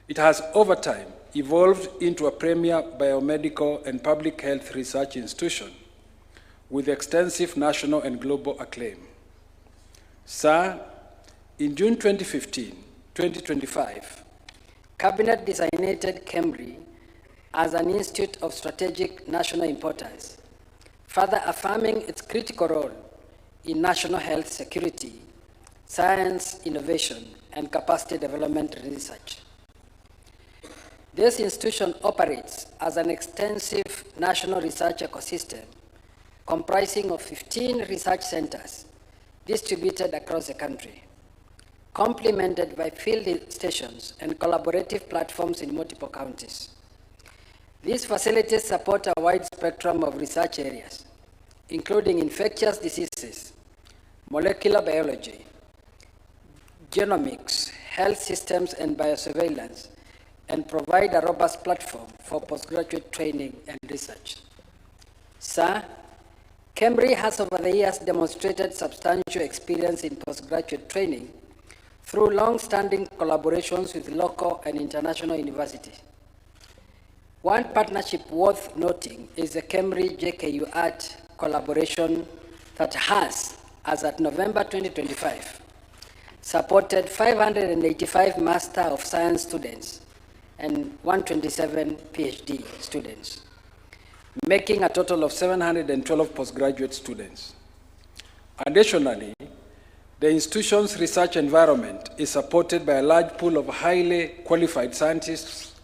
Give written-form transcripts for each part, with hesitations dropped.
It has over time evolved into a premier biomedical and public health research institution with extensive national and global acclaim. Sir, in June 2025, Cabinet designated KEMRI as an institute of strategic national importance, further affirming its critical role in national health security, science, innovation, and capacity development research. This institution operates as an extensive national research ecosystem comprising of 15 research centers distributed across the country, complemented by field stations and collaborative platforms in multiple counties. These facilities support a wide spectrum of research areas, including infectious diseases, molecular biology, genomics, health systems, and biosurveillance, and provide a robust platform for postgraduate training and research. Sir, KEMRI has over the years demonstrated substantial experience in postgraduate training through long-standing collaborations with local and international universities. One partnership worth noting is the KEMRI-JKU Art collaboration that has, as at November 2025, supported 585 Master of Science students and 127 PhD students, making a total of 712 postgraduate students. Additionally, the institution's research environment is supported by a large pool of highly qualified scientists,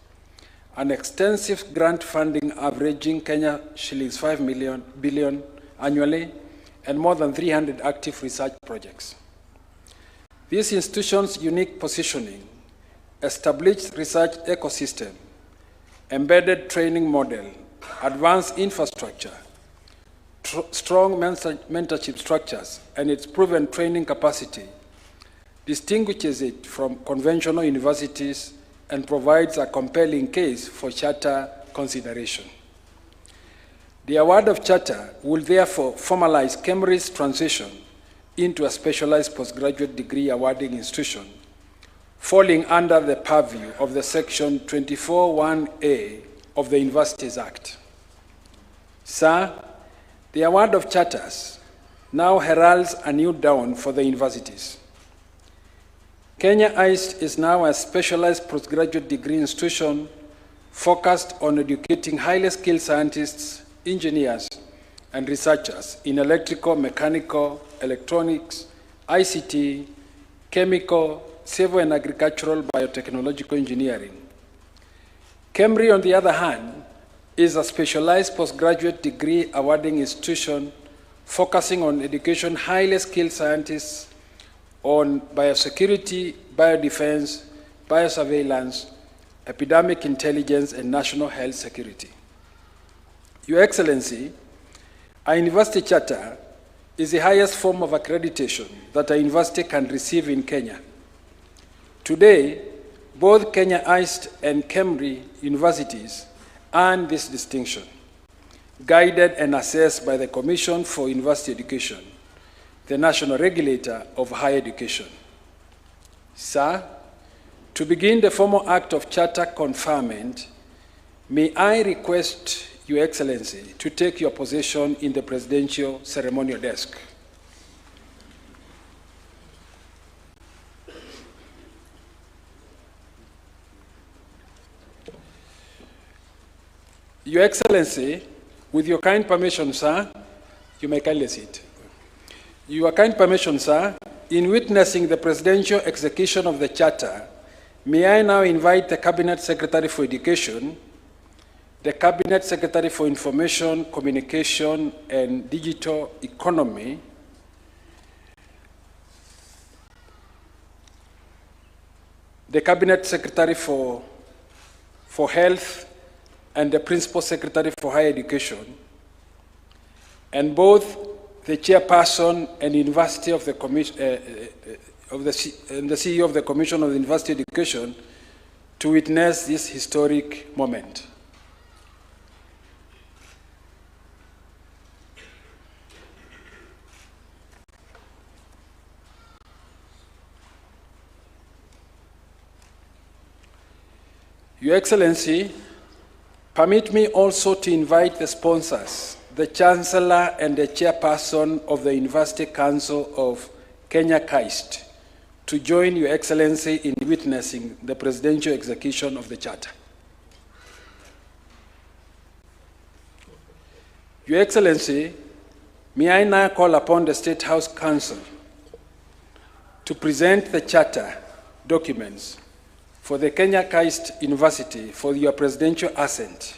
an extensive grant funding averaging Kenya shillings 5 billion annually, and more than 300 active research projects. This institution's unique positioning, established research ecosystem, embedded training model, advanced infrastructure, strong mentorship structures, and its proven training capacity distinguishes it from conventional universities and provides a compelling case for charter consideration. The award of charter will therefore formalize KEMRI's transition into a specialized postgraduate degree awarding institution, falling under the purview of the Section 24(1)A of the Universities Act. Sir, the award of charters now heralds a new dawn for the universities. Kenya KAIST is now a specialized postgraduate degree institution focused on educating highly skilled scientists, engineers, and researchers in electrical, mechanical, electronics, ICT, chemical, civil and agricultural biotechnological engineering. KEMRI, on the other hand, is a specialized postgraduate degree awarding institution focusing on education highly skilled scientists on biosecurity, biodefense, biosurveillance, epidemic intelligence, and national health security. Your Excellency, a university charter is the highest form of accreditation that a university can receive in Kenya. Today, both Kenya KAIST and KEMRI universities earn this distinction, guided and assessed by the Commission for University Education, the national regulator of higher education. Sir, to begin the formal act of charter conferment, may I request Your Excellency to take your position in the presidential ceremonial desk. Your Excellency, with your kind permission, sir, you may kindly sit. Your kind permission, sir, in witnessing the presidential execution of the charter, may I now invite the Cabinet Secretary for Education, the Cabinet Secretary for Information, Communication, and Digital Economy, the Cabinet Secretary for Health, and the Principal Secretary for Higher Education, and both the Chairperson and University of the and the CEO of the Commission of University Education to witness this historic moment. Your Excellency, permit me also to invite the sponsors, the Chancellor and the Chairperson of the University Council of Kenya KAIST, to join Your Excellency in witnessing the presidential execution of the Charter. Your Excellency, may I now call upon the State House Council to present the Charter documents for the Kenya KAIST University for your presidential assent.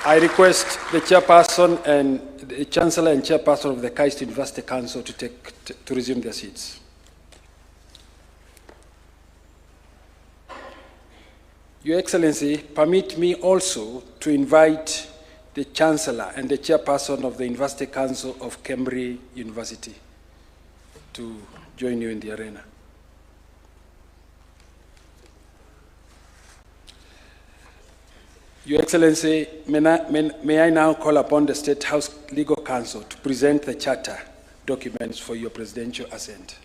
I request the Chairperson and the Chancellor and Chairperson of the KAIST University Council to resume their seats. Your Excellency, permit me also to invite the Chancellor and the Chairperson of the University Council of KEMRI University to join you in the arena. Your Excellency, may I now call upon the State House Legal Counsel to present the Charter documents for your presidential assent.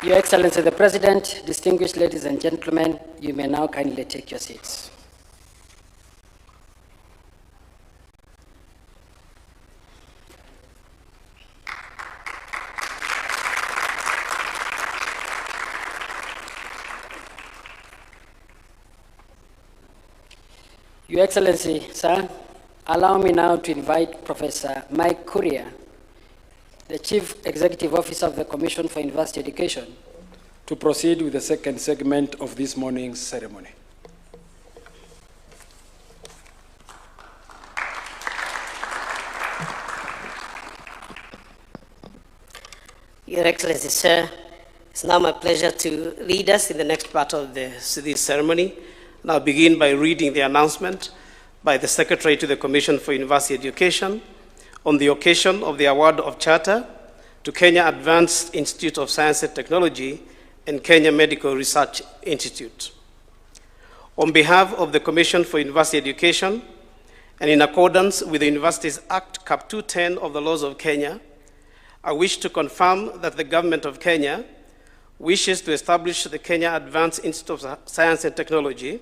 Your Excellency the President, distinguished ladies and gentlemen, you may now kindly take your seats. Your Excellency, sir, allow me now to invite Professor Mike Courier, the Chief Executive Officer of the Commission for University Education, to proceed with the second segment of this morning's ceremony. Your Excellency, sir, it's now my pleasure to lead us in the next part of this ceremony. And I'll begin by reading the announcement by the Secretary to the Commission for University Education on the occasion of the award of Charter to Kenya Advanced Institute of Science and Technology and Kenya Medical Research Institute. On behalf of the Commission for University Education, and in accordance with the Universities Act Cap 210 of the laws of Kenya, I wish to confirm that the government of Kenya wishes to establish the Kenya Advanced Institute of Science and Technology,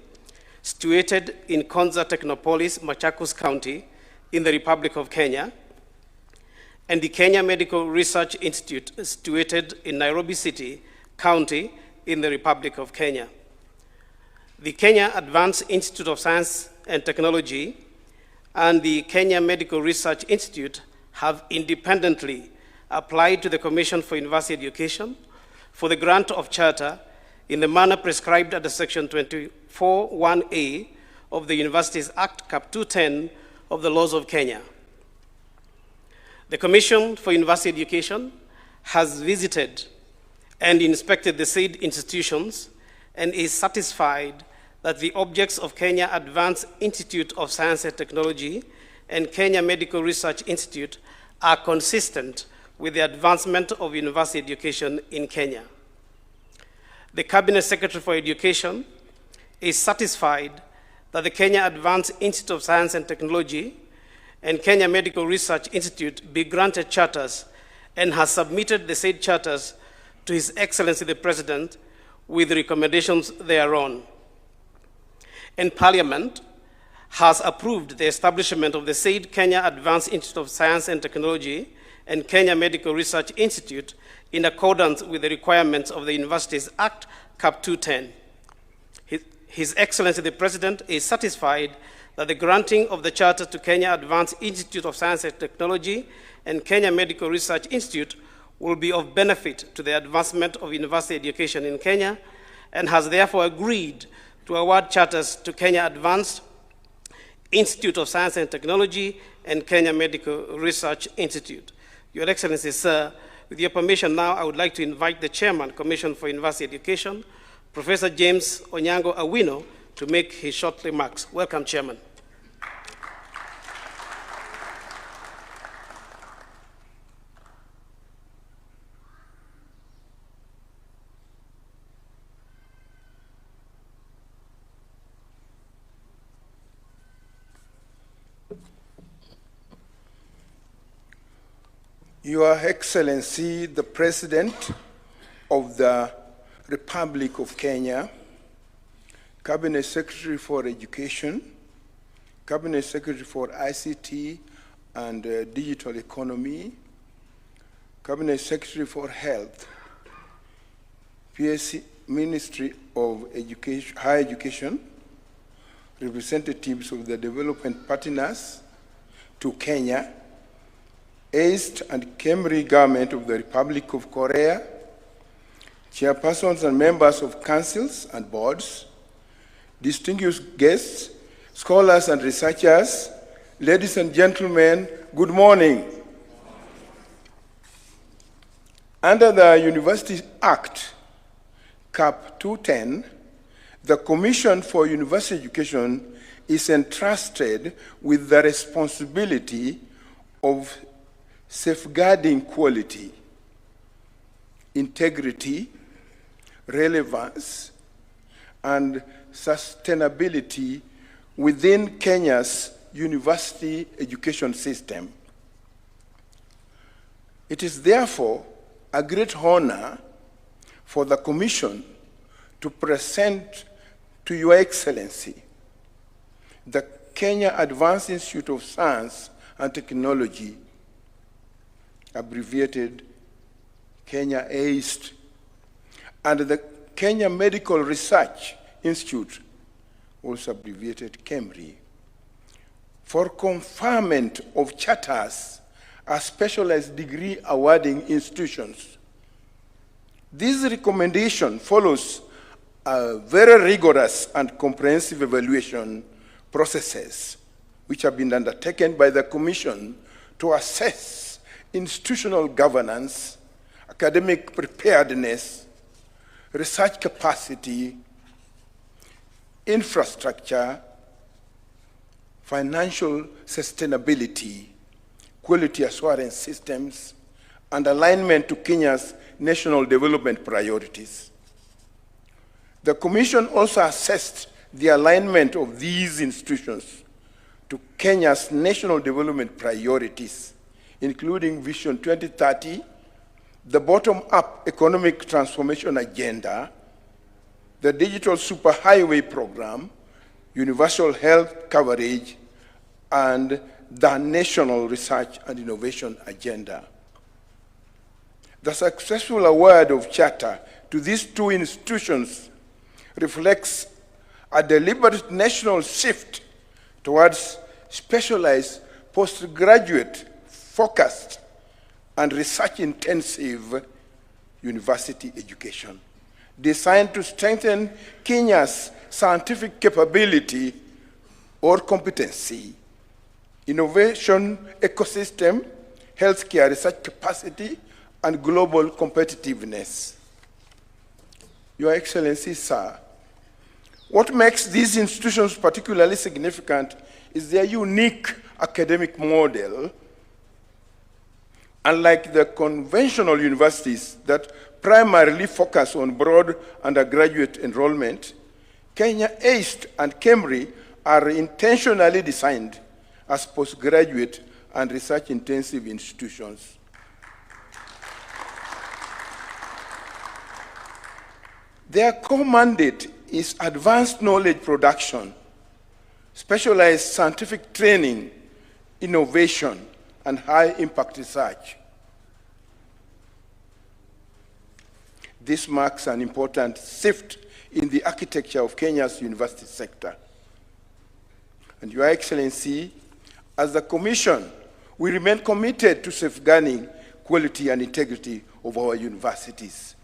situated in Konza Technopolis, Machakos County, in the Republic of Kenya, and the Kenya Medical Research Institute, situated in Nairobi City, County, in the Republic of Kenya. The Kenya Advanced Institute of Science and Technology and the Kenya Medical Research Institute have independently applied to the Commission for University Education for the grant of charter in the manner prescribed under Section 24(1)(a) of the Universities Act Cap 210 of the laws of Kenya. The Commission for University Education has visited and inspected the said institutions and is satisfied that the objects of Kenya Advanced Institute of Science and Technology and Kenya Medical Research Institute are consistent with the advancement of university education in Kenya. The Cabinet Secretary for Education is satisfied that the Kenya Advanced Institute of Science and Technology and Kenya Medical Research Institute be granted charters and has submitted the said charters to His Excellency the President with recommendations thereon. And Parliament has approved the establishment of the said Kenya Advanced Institute of Science and Technology and Kenya Medical Research Institute in accordance with the requirements of the Universities Act Cap 210. His Excellency the President is satisfied that the granting of the charter to Kenya Advanced Institute of Science and Technology and Kenya Medical Research Institute will be of benefit to the advancement of university education in Kenya, and has therefore agreed to award charters to Kenya Advanced Institute of Science and Technology and Kenya Medical Research Institute. Your Excellency, sir, with your permission now, I would like to invite the Chairman, Commission for University Education, Professor James Onyango Awino, to make his short remarks. Welcome, Chairman. Your Excellency, the President of the Republic of Kenya, Cabinet Secretary for Education, Cabinet Secretary for ICT and Digital Economy, Cabinet Secretary for Health, PSC, Ministry of Education, Higher Education, representatives of the development partners to Kenya, KAIST and KEMRI government of the Republic of Korea, chairpersons and members of councils and boards, distinguished guests, scholars and researchers, ladies and gentlemen, good morning. Under the University Act, Cap 210, the Commission for University Education is entrusted with the responsibility of safeguarding quality, integrity, relevance, and sustainability within Kenya's university education system. It is therefore a great honor for the Commission to present to Your Excellency the Kenya Advanced Institute of Science and Technology, abbreviated Kenya KAIST, and the Kenya Medical Research Institute, also abbreviated KEMRI, for conferment of charters as specialized degree awarding institutions. This recommendation follows a very rigorous and comprehensive evaluation processes which have been undertaken by the Commission to assess institutional governance, academic preparedness, research capacity, infrastructure, financial sustainability, quality assurance systems, and alignment to Kenya's national development priorities. The Commission also assessed the alignment of these institutions to Kenya's national development priorities, including Vision 2030, the bottom-up economic transformation agenda, the digital superhighway program, universal health coverage, and the national research and innovation agenda. The successful award of charter to these two institutions reflects a deliberate national shift towards specialized, postgraduate, focused, and research-intensive university education, designed to strengthen Kenya's scientific capability or competency, innovation ecosystem, healthcare research capacity, and global competitiveness. Your Excellency, sir, what makes these institutions particularly significant is their unique academic model. Unlike the conventional universities that primarily focus on broad undergraduate enrollment, KAIST and KEMRI are intentionally designed as postgraduate and research-intensive institutions. Their core mandate is advanced knowledge production, specialized scientific training, innovation, and high-impact research. This marks an important shift in the architecture of Kenya's university sector. And Your Excellency, as the Commission, we remain committed to safeguarding quality and integrity of our universities.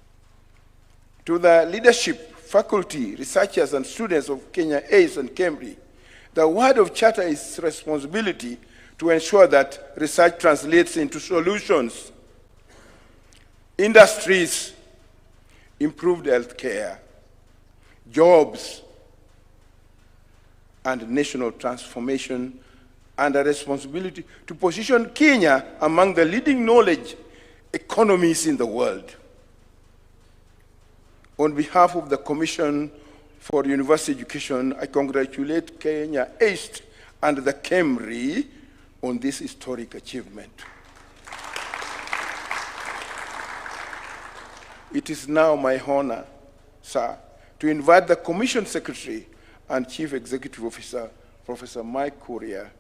To the leadership, faculty, researchers, and students of KAIST and KEMRI, the award of charter is responsibility to ensure that research translates into solutions, industries, improved healthcare, jobs, and national transformation, and a responsibility to position Kenya among the leading knowledge economies in the world. On behalf of the Commission for University Education, I congratulate KAIST and the KEMRI on this historic achievement. It is now my honor, sir, to invite the Commission Secretary and Chief Executive Officer, Professor Mike Kuria,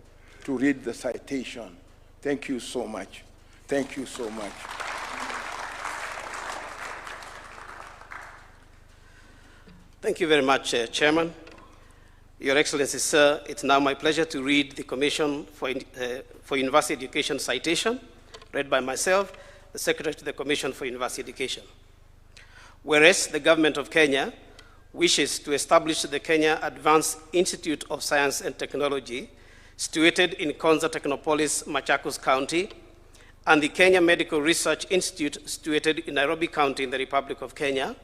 to read the citation. Thank you so much. Thank you so much. Thank you very much, Chairman. Your Excellency, sir, it's now my pleasure to read the Commission for University Education citation, read by myself, the Secretary to the Commission for University Education. Whereas the Government of Kenya wishes to establish the Kenya Advanced Institute of Science and Technology, situated in Konza Technopolis, Machakos County, and the Kenya Medical Research Institute, situated in Nairobi County in the Republic of Kenya.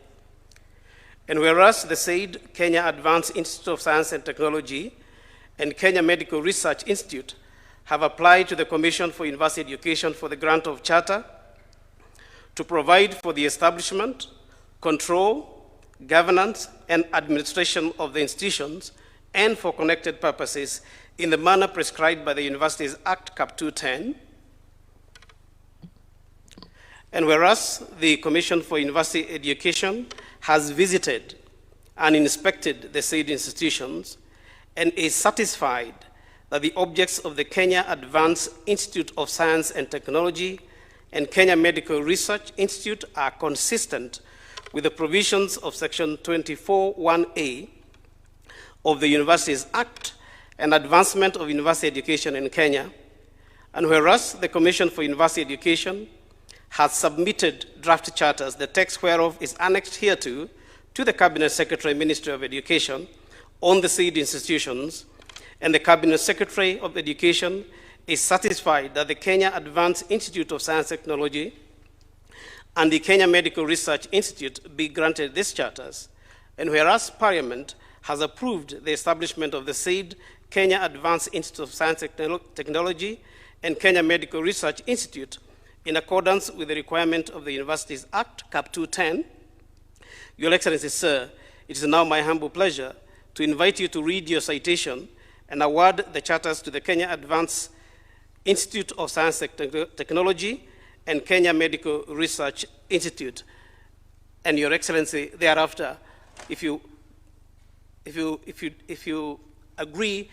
And whereas the said Kenya Advanced Institute of Science and Technology and Kenya Medical Research Institute have applied to the Commission for University Education for the grant of charter to provide for the establishment, control, governance, and administration of the institutions and for connected purposes in the manner prescribed by the Universities Act Cap 210. And whereas the Commission for University Education has visited and inspected the said institutions and is satisfied that the objects of the Kenya Advanced Institute of Science and Technology and Kenya Medical Research Institute are consistent with the provisions of Section 24(1)(a) of the Universities Act and advancement of university education in Kenya, and whereas the Commission for University Education has submitted draft charters, the text whereof is annexed hereto to the Cabinet Secretary, Ministry of Education, on the said institutions, and the Cabinet Secretary of Education is satisfied that the Kenya Advanced Institute of Science and Technology and the Kenya Medical Research Institute be granted these charters, and whereas Parliament has approved the establishment of the said Kenya Advanced Institute of Science and Technology and Kenya Medical Research Institute in accordance with the requirement of the Universities Act, Cap 210, Your Excellency, sir, it is now my humble pleasure to invite you to read your citation and award the charters to the Kenya Advanced Institute of Science and Technology and Kenya Medical Research Institute. And Your Excellency, thereafter, if you agree,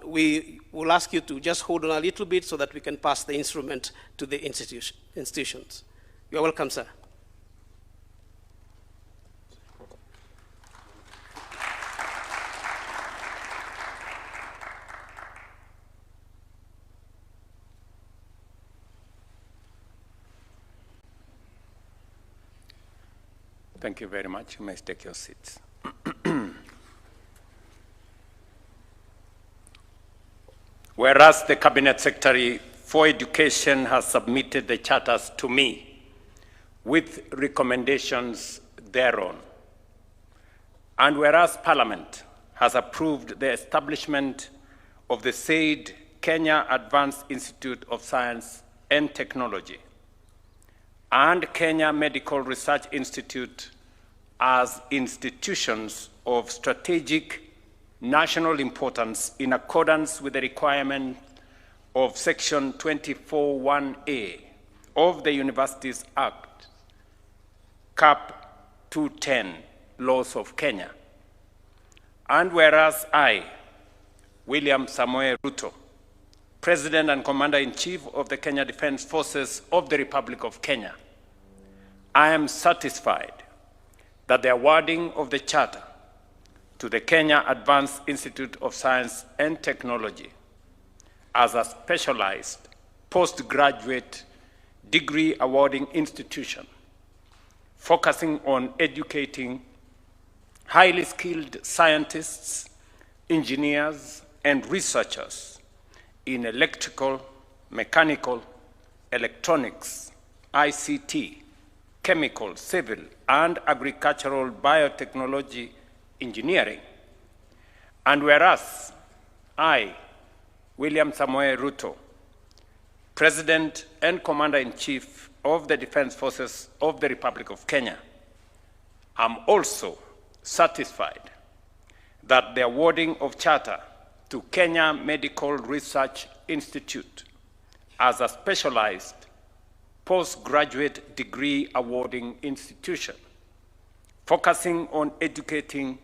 we will ask you to just hold on a little bit so that we can pass the instrument to the institutions. You are welcome, sir. Thank you very much. You may take your seats. Whereas the Cabinet Secretary for Education has submitted the charters to me with recommendations thereon, and whereas Parliament has approved the establishment of the said Kenya Advanced Institute of Science and Technology and Kenya Medical Research Institute as institutions of strategic national importance in accordance with the requirement of Section 24(1)A of the Universities Act, Cap 210, Laws of Kenya. And whereas I, William Samoei Ruto, President and Commander-in-Chief of the Kenya Defense Forces of the Republic of Kenya, I am satisfied that the awarding of the charter to the Kenya Advanced Institute of Science and Technology as a specialized postgraduate degree awarding institution focusing on educating highly skilled scientists, engineers, and researchers in electrical, mechanical, electronics, ICT, chemical, civil, and agricultural biotechnology engineering. And whereas I, William Samoei Ruto, President and Commander-in-Chief of the Defense Forces of the Republic of Kenya, am also satisfied that the awarding of charter to Kenya Medical Research Institute as a specialized postgraduate degree awarding institution focusing on educating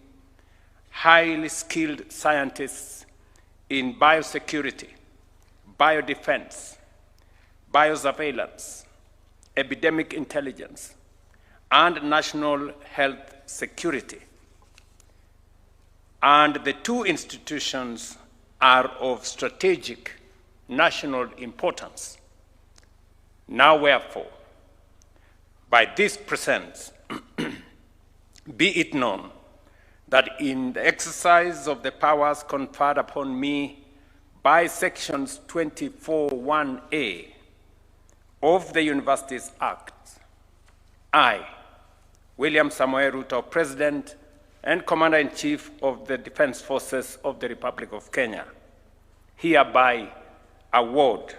highly skilled scientists in biosecurity, biodefense, biosurveillance, epidemic intelligence, and national health security. And the two institutions are of strategic national importance. Now, wherefore, by this presence, be it known that in the exercise of the powers conferred upon me by Sections 24(1)A of the Universities Act, I, William Samoei Ruto, President and Commander-in-Chief of the Defense Forces of the Republic of Kenya, hereby award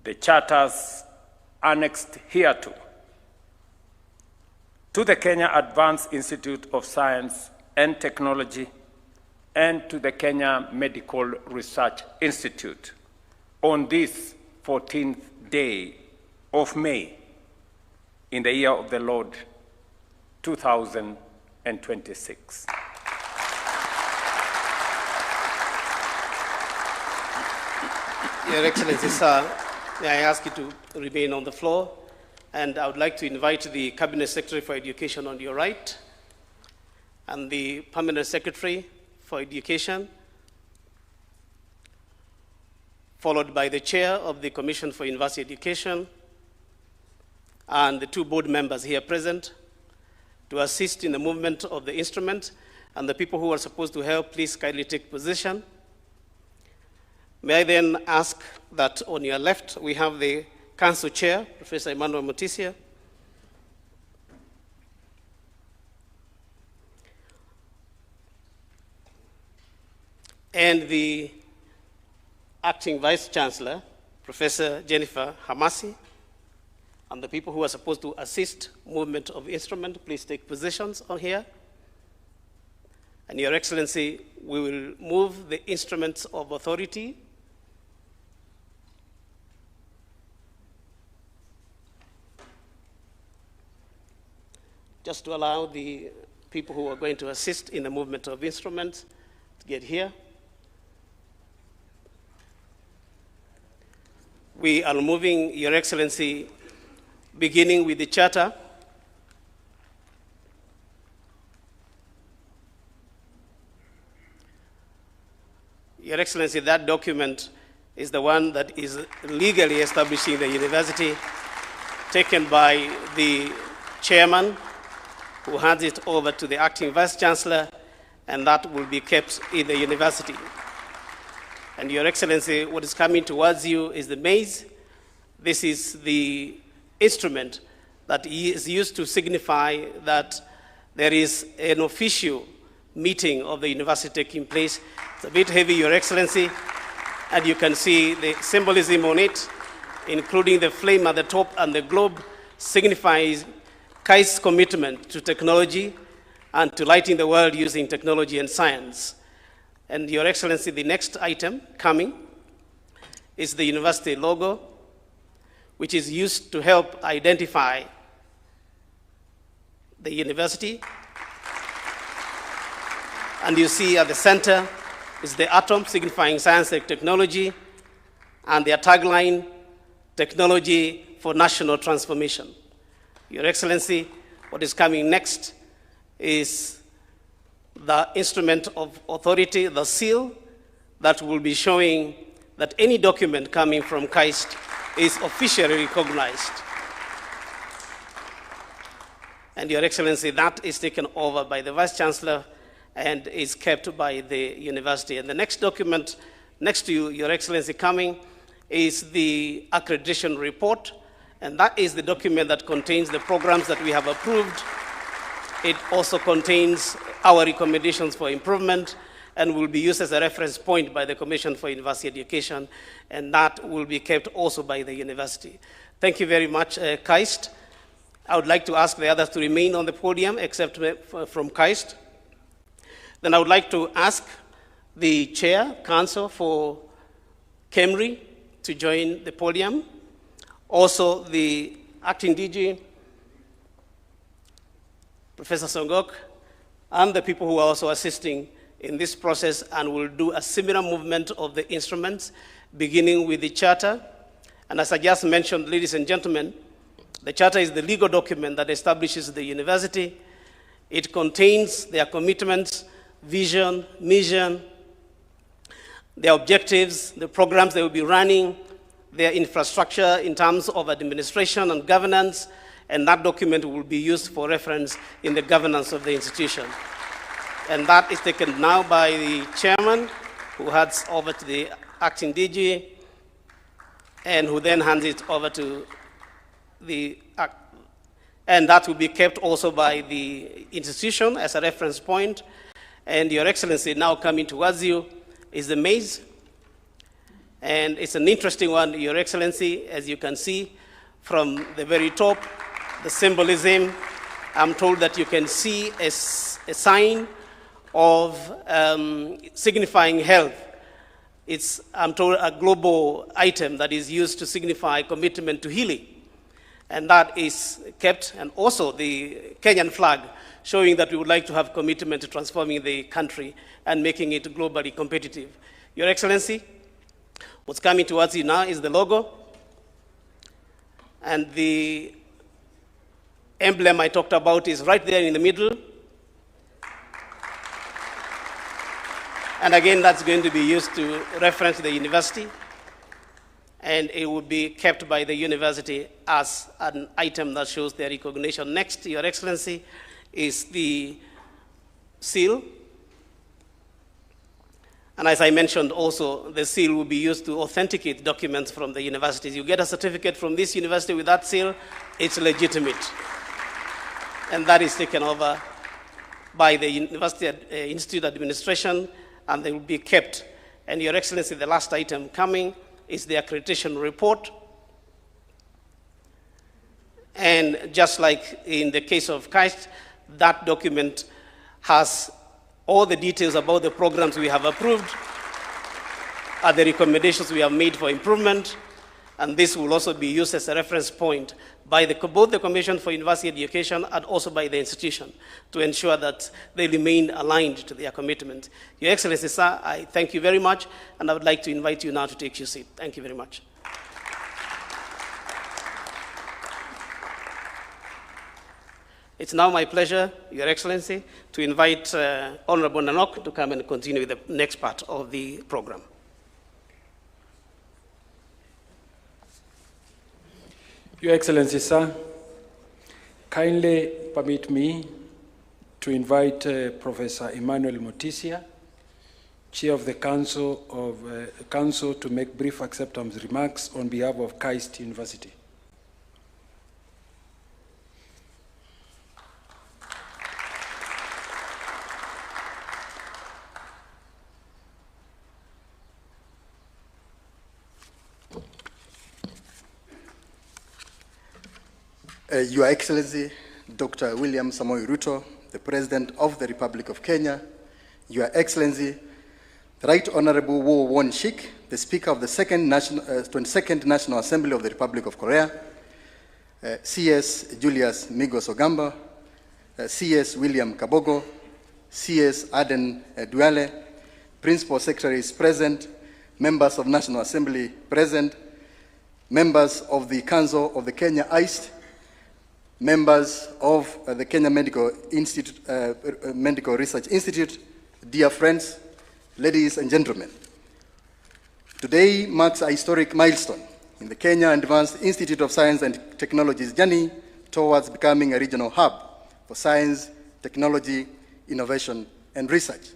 the charters annexed hereto to the Kenya Advanced Institute of Science and Technology and to the Kenya Medical Research Institute on this 14th day of May in the year of the Lord 2026. Your Excellency, sir, may I ask you to remain on the floor? And I would like to invite the Cabinet Secretary for Education on your right and the Permanent Secretary for Education, followed by the Chair of the Commission for University Education and the two board members here present to assist in the movement of the instrument. And the people who are supposed to help, please kindly take position. May I then ask that on your left, we have the Council Chair, Professor Emmanuel Mutisia, and the Acting Vice Chancellor, Professor Jennifer Hamasi, and the people who are supposed to assist movement of instrument, please take positions on here. And Your Excellency, we will move the instruments of authority just to allow the people who are going to assist in the movement of instruments to get here. We are moving, Your Excellency, beginning with the charter. Your Excellency, that document is the one that is legally establishing the university, taken by the chairman, who hands it over to the acting vice chancellor, and that will be kept in the university. And Your Excellency, what is coming towards you is the maize. This is the instrument that is used to signify that there is an official meeting of the university taking place. It's a bit heavy, Your Excellency, and you can see the symbolism on it, including the flame at the top, and the globe signifies KAIST's commitment to technology and to lighting the world using technology and science. And Your Excellency, the next item coming is the university logo, which is used to help identify the university. And you see at the center is the atom, signifying science and technology, and their tagline, technology for national transformation. Your Excellency, what is coming next is the instrument of authority, the seal, that will be showing that any document coming from KAIST is officially recognized. And Your Excellency, that is taken over by the Vice Chancellor and is kept by the university. And the next document next to you, Your Excellency, coming is the accreditation report, and that is the document that contains the programs that we have approved. It also contains our recommendations for improvement and will be used as a reference point by the Commission for University Education, and that will be kept also by the university. Thank you very much, KAIST. I would like to ask the others to remain on the podium, except from KAIST. Then I would like to ask the Chair, Council for KEMRI, to join the podium. Also, the Acting DG, Professor Songok, and the people who are also assisting in this process, and will do a similar movement of the instruments, beginning with the charter. And as I just mentioned, ladies and gentlemen, the charter is the legal document that establishes the university. It contains their commitments, vision, mission, their objectives, the programs they will be running, their infrastructure in terms of administration and governance, and that document will be used for reference in the governance of the institution. And that is taken now by the chairman, who hands over to the acting DG, and who then hands it over to the, and that will be kept also by the institution as a reference point. And Your Excellency, now coming towards you is the maize. And it's an interesting one, Your Excellency, as you can see from the very top, the symbolism. I'm told that you can see a sign of signifying health. It's, I'm told, a global item that is used to signify commitment to healing. And that is kept, and also the Kenyan flag, showing that we would like to have commitment to transforming the country and making it globally competitive. Your Excellency, what's coming towards you now is the logo. And the emblem I talked about is right there in the middle. And again, that's going to be used to reference the university. And it will be kept by the university as an item that shows their recognition. Next, Your Excellency, is the seal. And as I mentioned also, the seal will be used to authenticate documents from the universities. You get a certificate from this university with that seal, it's legitimate. And that is taken over by the University Institute Administration, and they will be kept. And Your Excellency, the last item coming is the accreditation report. And just like in the case of KAIST, that document has all the details about the programs we have approved, are the recommendations we have made for improvement, and this will also be used as a reference point by both the Commission for University Education and also by the institution to ensure that they remain aligned to their commitment. Your Excellency, sir, I thank you very much, and I would like to invite you now to take your seat. Thank you very much. It's now my pleasure, Your Excellency, to invite Honorable Nanok to come and continue with the next part of the program. Your Excellency, sir, kindly permit me to invite Professor Emmanuel Motisia, Chair of the Council, to make brief acceptance remarks on behalf of KAIST University. Your Excellency, Dr. William Samoei Ruto, the President of the Republic of Kenya, Your Excellency, the Right Honorable Wo Won Shik, the Speaker of the 22nd National Assembly of the Republic of Korea, CS Julius Migos Ogamba, CS William Kabogo, CS Aden Duale, Principal Secretaries present, members of National Assembly present, members of the Council of the Kenya KAIST, members of the Kenya Medical Research Institute, dear friends, ladies and gentlemen. Today marks a historic milestone in the Kenya Advanced Institute of Science and Technology's journey towards becoming a regional hub for science, technology, innovation, and research.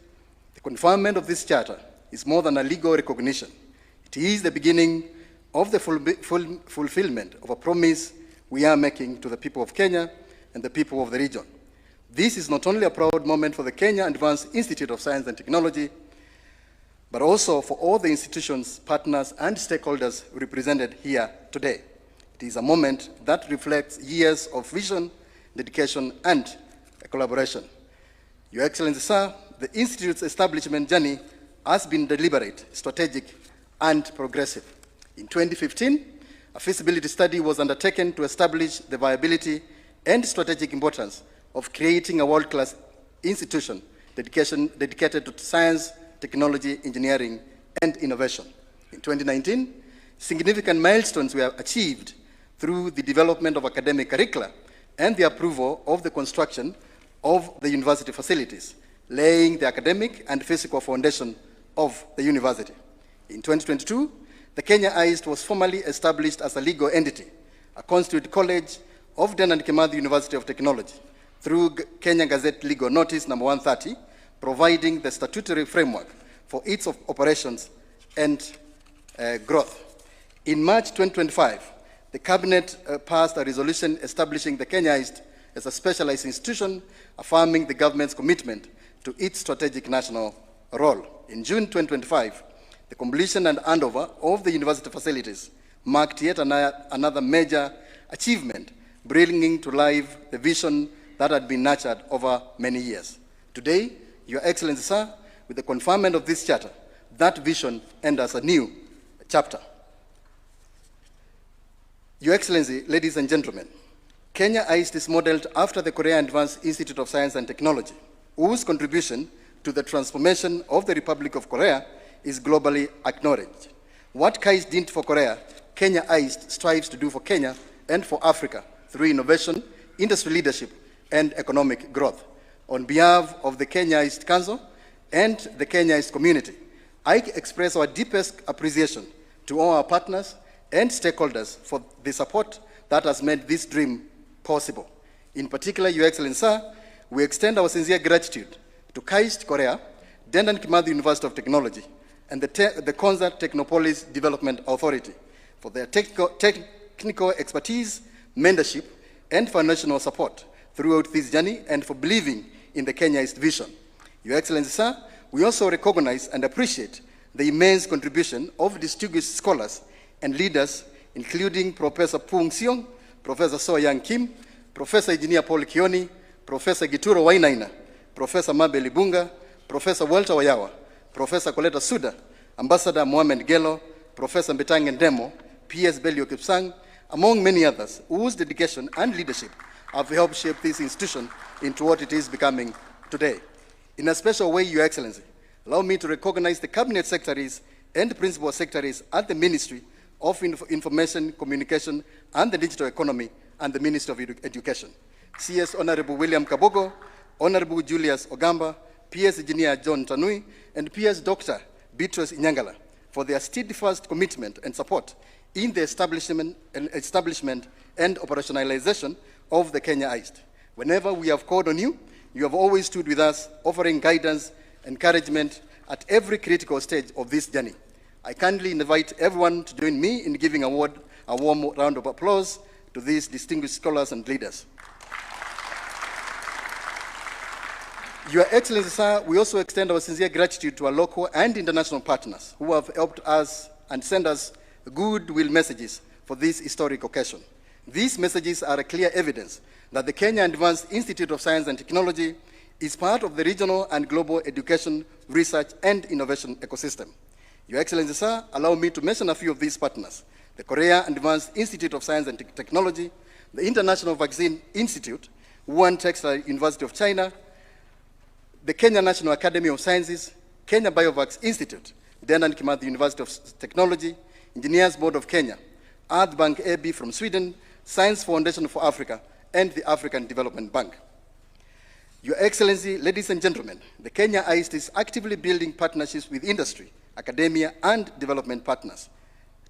The conferment of this charter is more than a legal recognition. It is the beginning of the fulfillment of a promise we are making to the people of Kenya and the people of the region. This is not only a proud moment for the Kenya Advanced Institute of Science and Technology, but also for all the institutions, partners, and stakeholders represented here today. It is a moment that reflects years of vision, dedication, and collaboration. Your Excellency, sir, the Institute's establishment journey has been deliberate, strategic, and progressive. In 2015, a feasibility study was undertaken to establish the viability and strategic importance of creating a world-class institution dedicated to science, technology, engineering, and innovation. In 2019, significant milestones were achieved through the development of academic curricula and the approval of the construction of the university facilities, laying the academic and physical foundation of the university. In 2022, the Kenya KAIST was formally established as a legal entity, a constituted college of Dedan Kimathi University of Technology, through Kenya Gazette Legal Notice number 130, providing the statutory framework for its operations and growth. In March 2025, the Cabinet passed a resolution establishing the Kenya KAIST as a specialized institution, affirming the government's commitment to its strategic national role. In June 2025, the completion and handover of the university facilities marked yet another major achievement, bringing to life the vision that had been nurtured over many years. Today, Your Excellency, sir, with the conferment of this charter, that vision enters a new chapter. Your Excellency, ladies and gentlemen, Kenya KAIST is modeled after the Korea Advanced Institute of Science and Technology, whose contribution to the transformation of the Republic of Korea is globally acknowledged. What KAIST did for Korea, Kenya KAIST strives to do for Kenya and for Africa through innovation, industry leadership, and economic growth. On behalf of the Kenya KAIST Council and the Kenya KAIST community, I express our deepest appreciation to all our partners and stakeholders for the support that has made this dream possible. In particular, Your Excellency, sir, we extend our sincere gratitude to KAIST Korea, Dedan Kimathi University of Technology, and the Konza Technopolis Development Authority for their technical expertise, mentorship, and financial support throughout this journey, and for believing in the Kenya KAIST vision. Your Excellency, sir, we also recognize and appreciate the immense contribution of distinguished scholars and leaders, including Professor Pung Siong, Professor So Yang Kim, Professor Engineer Paul Kioni, Professor Gituro Wainaina, Professor Mabel Ibunga, Professor Walter Wayawa, Professor Koleta Suda, Ambassador Mohamed Gelo, Professor Mbetang Ndemo, P.S. Belio Kipsang, among many others, whose dedication and leadership have helped shape this institution into what it is becoming today. In a special way, Your Excellency, allow me to recognize the Cabinet Secretaries and Principal Secretaries at the Ministry of Information, Communication, and the Digital Economy and the Ministry of Education. CS Honorable William Kabogo, Honorable Julius Ogamba, PS Engineer John Tanui, and PS Dr. Beatrice Inyangala for their steadfast commitment and support in the establishment and operationalization of the Kenya KAIST. Whenever we have called on you, you have always stood with us, offering guidance, encouragement at every critical stage of this journey. I kindly invite everyone to join me in giving a warm round of applause to these distinguished scholars and leaders. Your Excellency, sir, we also extend our sincere gratitude to our local and international partners who have helped us and sent us goodwill messages for this historic occasion. These messages are a clear evidence that the Kenya Advanced Institute of Science and Technology is part of the regional and global education, research, and innovation ecosystem. Your Excellency, sir, allow me to mention a few of these partners: the Korea Advanced Institute of Science and Technology, the International Vaccine Institute, Wuhan Textile University of China, the Kenya National Academy of Sciences, Kenya Biovax Institute, Dedan Kimathi University of Technology, Engineers Board of Kenya, Earth Bank AB from Sweden, Science Foundation for Africa, and the African Development Bank. Your Excellency, ladies and gentlemen, the Kenya KAIST is actively building partnerships with industry, academia, and development partners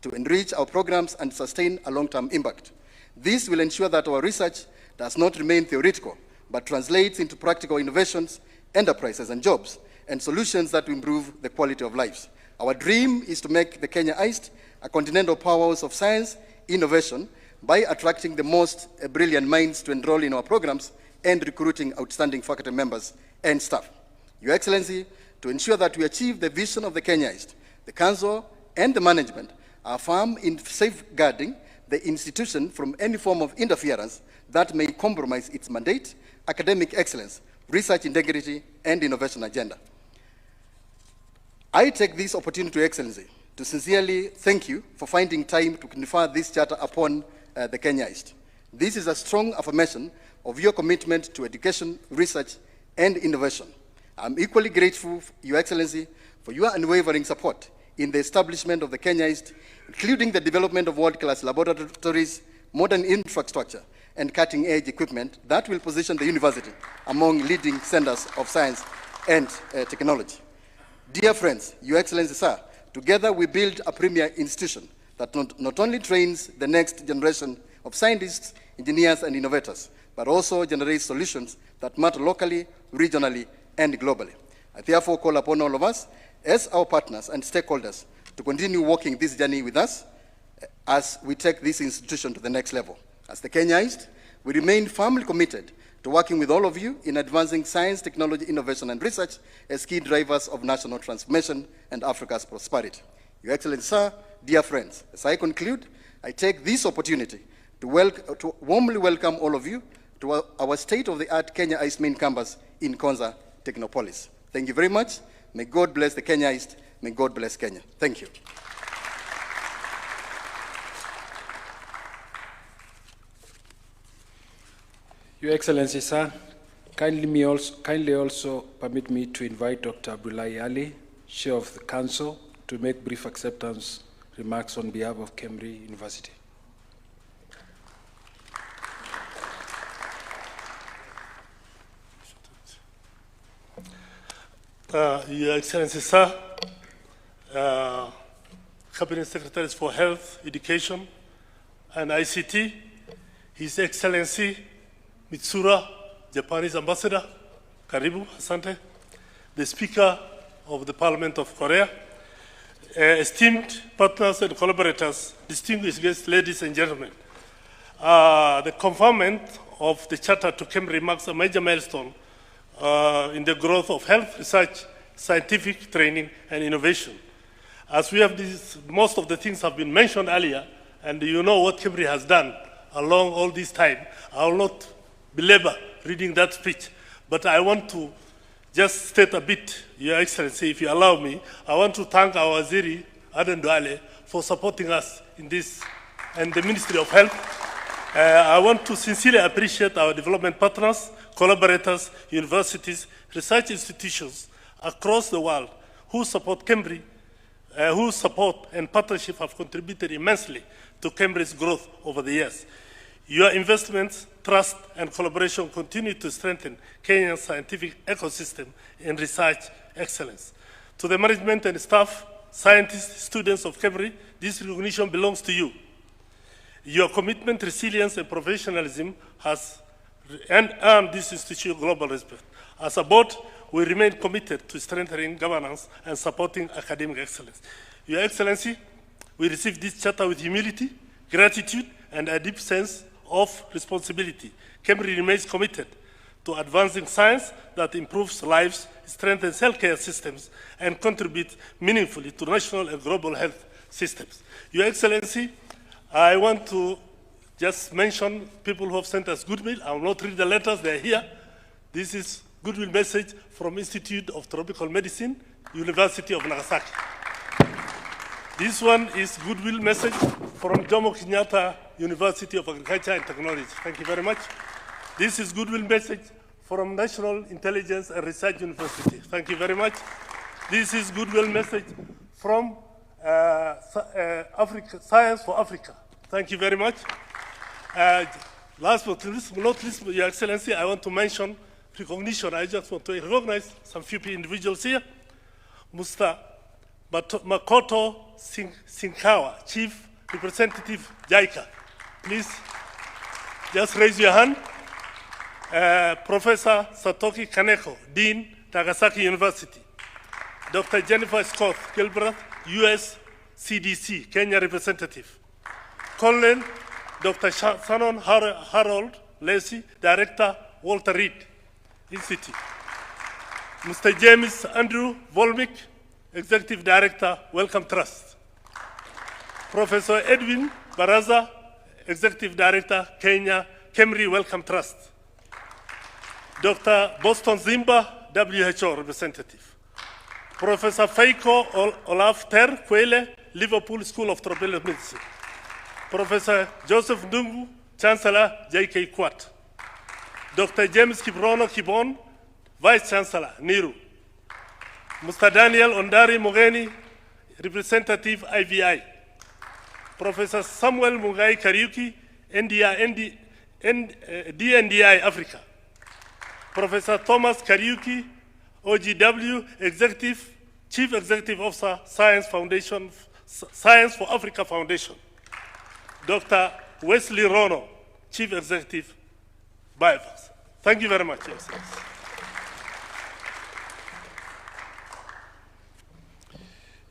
to enrich our programs and sustain a long-term impact. This will ensure that our research does not remain theoretical, but translates into practical innovations, enterprises, and jobs, and solutions that will improve the quality of lives. Our dream is to make the Kenya KAIST a continental powerhouse of science, innovation, by attracting the most brilliant minds to enroll in our programs and recruiting outstanding faculty members and staff. Your Excellency, to ensure that we achieve the vision of the Kenya KAIST, the Council and the management are firm in safeguarding the institution from any form of interference that may compromise its mandate, academic excellence, research integrity, and innovation agenda. I take this opportunity, Your Excellency, to sincerely thank you for finding time to confer this charter upon the Kenya KAIST. This is a strong affirmation of your commitment to education, research, and innovation. I'm equally grateful, Your Excellency, for your unwavering support in the establishment of the Kenya KAIST, including the development of world-class laboratories, modern infrastructure, and cutting-edge equipment that will position the university among leading centers of science and technology. Dear friends, Your Excellency, sir, together we build a premier institution that not only trains the next generation of scientists, engineers, and innovators, but also generates solutions that matter locally, regionally, and globally. I therefore call upon all of us, as our partners and stakeholders, to continue walking this journey with us as we take this institution to the next level. As the Kenya KAIST, we remain firmly committed to working with all of you in advancing science, technology, innovation, and research as key drivers of national transformation and Africa's prosperity. Your Excellency, sir, dear friends, as I conclude, I take this opportunity to warmly welcome all of you to our state-of-the-art Kenya KAIST main campus in Konza, Technopolis. Thank you very much. May God bless the Kenya KAIST. May God bless Kenya. Thank you. Your Excellency, sir, kindly also permit me to invite Dr. Abdullahi Ali, Chair of the Council, to make brief acceptance remarks on behalf of KEMRI University. Your Excellency, sir, Cabinet Secretaries for Health, Education, and ICT, His Excellency Mitsura, Japanese Ambassador, Karibu, Asante, the Speaker of the Parliament of Korea, esteemed partners and collaborators, distinguished guests, ladies and gentlemen. The conferment of the Charter to KEMRI marks a major milestone in the growth of health research, scientific training, and innovation. As we have most of the things have been mentioned earlier, and you know what KEMRI has done along all this time. I will not belabor reading that speech, but I want to just state a bit, Your Excellency, if you allow me. I want to thank our Waziri, Aden Duale, for supporting us in this, and the Ministry of Health. I want to sincerely appreciate our development partners, collaborators, universities, research institutions across the world who support KEMRI, whose support and partnership have contributed immensely to KEMRI's growth over the years. Your investments, trust, and collaboration continue to strengthen Kenya's scientific ecosystem and research excellence. To the management and staff, scientists, students of KEMRI, this recognition belongs to you. Your commitment, resilience, and professionalism has earned this institution global respect. As a board, we remain committed to strengthening governance and supporting academic excellence. Your Excellency, we receive this charter with humility, gratitude, and a deep sense of responsibility. KEMRI remains committed to advancing science that improves lives, strengthens healthcare systems, and contributes meaningfully to national and global health systems. Your Excellency, I want to just mention people who have sent us goodwill. I will not read the letters, they are here. This is goodwill message from Institute of Tropical Medicine, University of Nagasaki. This one is goodwill message from Jomo Kenyatta University of Agriculture and Technology. Thank you very much. This is goodwill message from National Intelligence and Research University. Thank you very much. This is goodwill message from Africa, Science for Africa. Thank you very much. Last but not least, Your Excellency, I want to mention recognition. I just want to recognize some few individuals here. Mr. Makoto Sinkawa, Chief Representative JICA. Please, just raise your hand. Professor Satoki Kaneko, Dean, Nagasaki University. Dr. Jennifer Scott Gilbreth, US CDC, Kenya representative. Colonel Dr. Shannon Harold Lacey, Director, Walter Reed Institute. Mr. James Andrew Volmick, Executive Director, Wellcome Trust. Professor Edwin Baraza, Executive Director, Kenya, KEMRI Wellcome Trust. Dr. Boston Zimba, WHO Representative. Professor Feiko Olaf Ter Kwele, Liverpool School of Tropical Medicine. Professor Joseph Ndungu, Chancellor, JK Quat. Dr. James Kiprono Kibon, Vice Chancellor, NIRU. Mr. Daniel Ondari Mogeni, Representative, IVI. Professor Samuel Mugai Kariuki, DNDI Africa. Professor Thomas Kariuki, OGW, Chief Executive Officer, Science for Africa Foundation. Dr. Wesley Rono, Chief Executive, Biovax. Thank you very much, Your Excellency.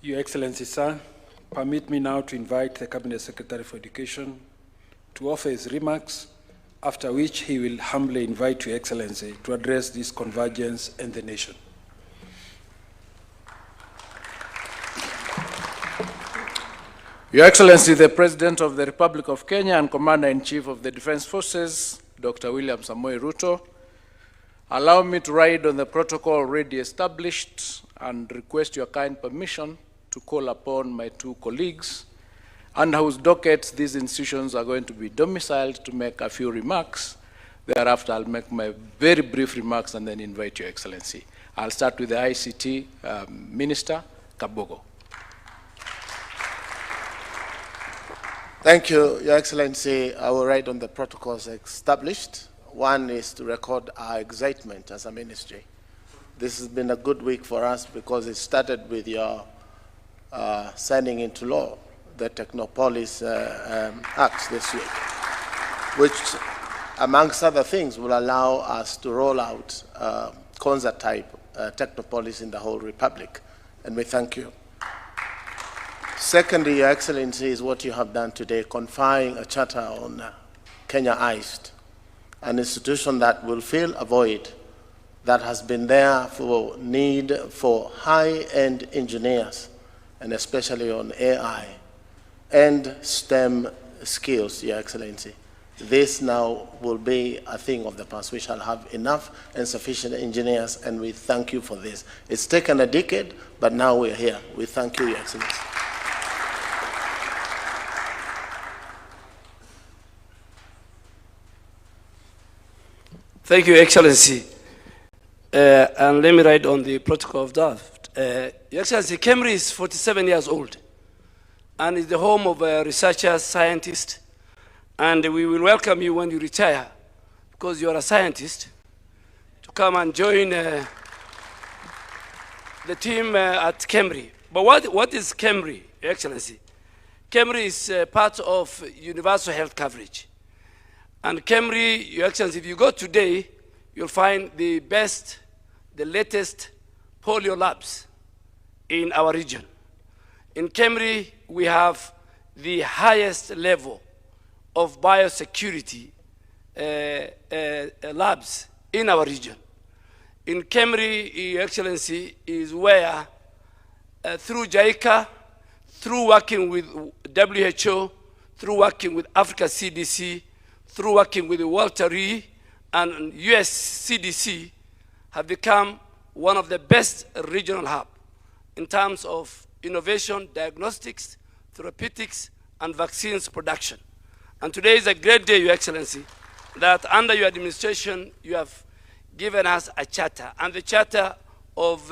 Your Excellency, sir, permit me now to invite the Cabinet Secretary for Education to offer his remarks, after which he will humbly invite Your Excellency to address this convergence and the nation. Your Excellency, the President of the Republic of Kenya and Commander-in-Chief of the Defense Forces, Dr. William Samoei Ruto, allow me to ride on the protocol already established and request your kind permission to call upon my two colleagues, under whose dockets these institutions are going to be domiciled, to make a few remarks. Thereafter, I'll make my very brief remarks and then invite Your Excellency. I'll start with the ICT Minister, Kabogo. Thank you, Your Excellency. I will write on the protocols established. One is to record our excitement as a ministry. This has been a good week for us because it started with your signing into law the Technopolis Act this week, which, amongst other things, will allow us to roll out concert-type Technopolis in the whole Republic, and we thank you. Secondly, Your Excellency, is what you have done today, conferring a charter on Kenya KAIST, an institution that will fill a void that has been there for need for high-end engineers, and especially on AI and STEM skills, Your Excellency. this now will be a thing of the past. We shall have enough and sufficient engineers, and we thank you for this. It's taken a decade, but now we're here. We thank you, Your Excellency. Thank you, Excellency. And let me write on the protocol of draft. Your Excellency, KEMRI is 47 years old and is the home of researchers, scientists, and we will welcome you when you retire, because you are a scientist, to come and join the team at KEMRI. But what is KEMRI, Your Excellency? KEMRI is part of universal health coverage. And KEMRI, Your Excellency, if you go today, you'll find the best, the latest polio labs in our region. In KEMRI, we have the highest level of biosecurity labs in our region. In KEMRI, Your Excellency, is where through JICA, through working with WHO, through working with Africa CDC, through working with the Walter Reed and US CDC, have become one of the best regional hubs in terms of innovation, diagnostics, therapeutics, and vaccines production. And today is a great day, Your Excellency, that under your administration, you have given us a charter. And the charter of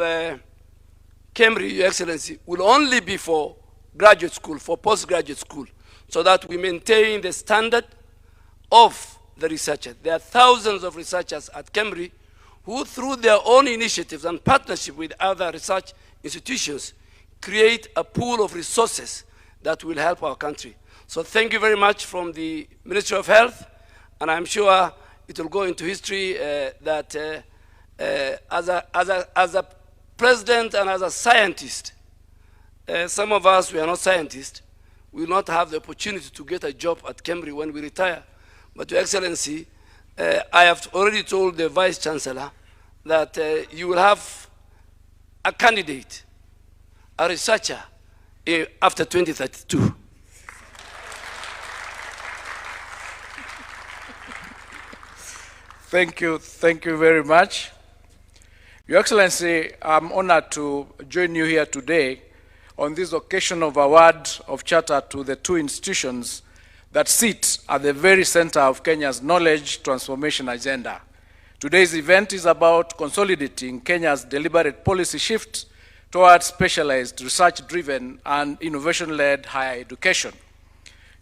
KEMRI, Your Excellency, will only be for graduate school, for postgraduate school, so that we maintain the standard of the researchers. There are thousands of researchers at KEMRI who, through their own initiatives and partnership with other research institutions, create a pool of resources that will help our country. So thank you very much from the Ministry of Health, and I'm sure it will go into history that as a president and as a scientist, some of us, we are not scientists, we will not have the opportunity to get a job at KEMRI when we retire. But Your Excellency, I have already told the Vice Chancellor that you will have a candidate, a researcher, after 2032. Thank you very much. Your Excellency, I'm honored to join you here today on this occasion of award of charter to the two institutions that sit at the very center of Kenya's knowledge transformation agenda. Today's event is about consolidating Kenya's deliberate policy shift towards specialized, research-driven, and innovation-led higher education.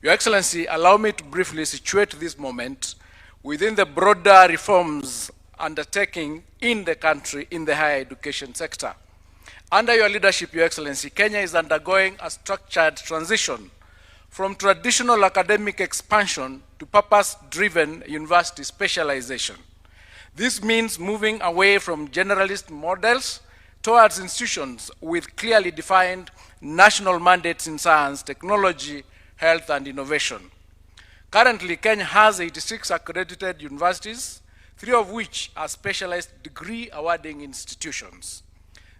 Your Excellency, allow me to briefly situate this moment within the broader reforms undertaking in the country in the higher education sector. Under your leadership, Your Excellency, Kenya is undergoing a structured transition from traditional academic expansion to purpose-driven university specialization. This means moving away from generalist models towards institutions with clearly defined national mandates in science, technology, health, and innovation. Currently, Kenya has 86 accredited universities, 3 of which are specialized degree awarding institutions.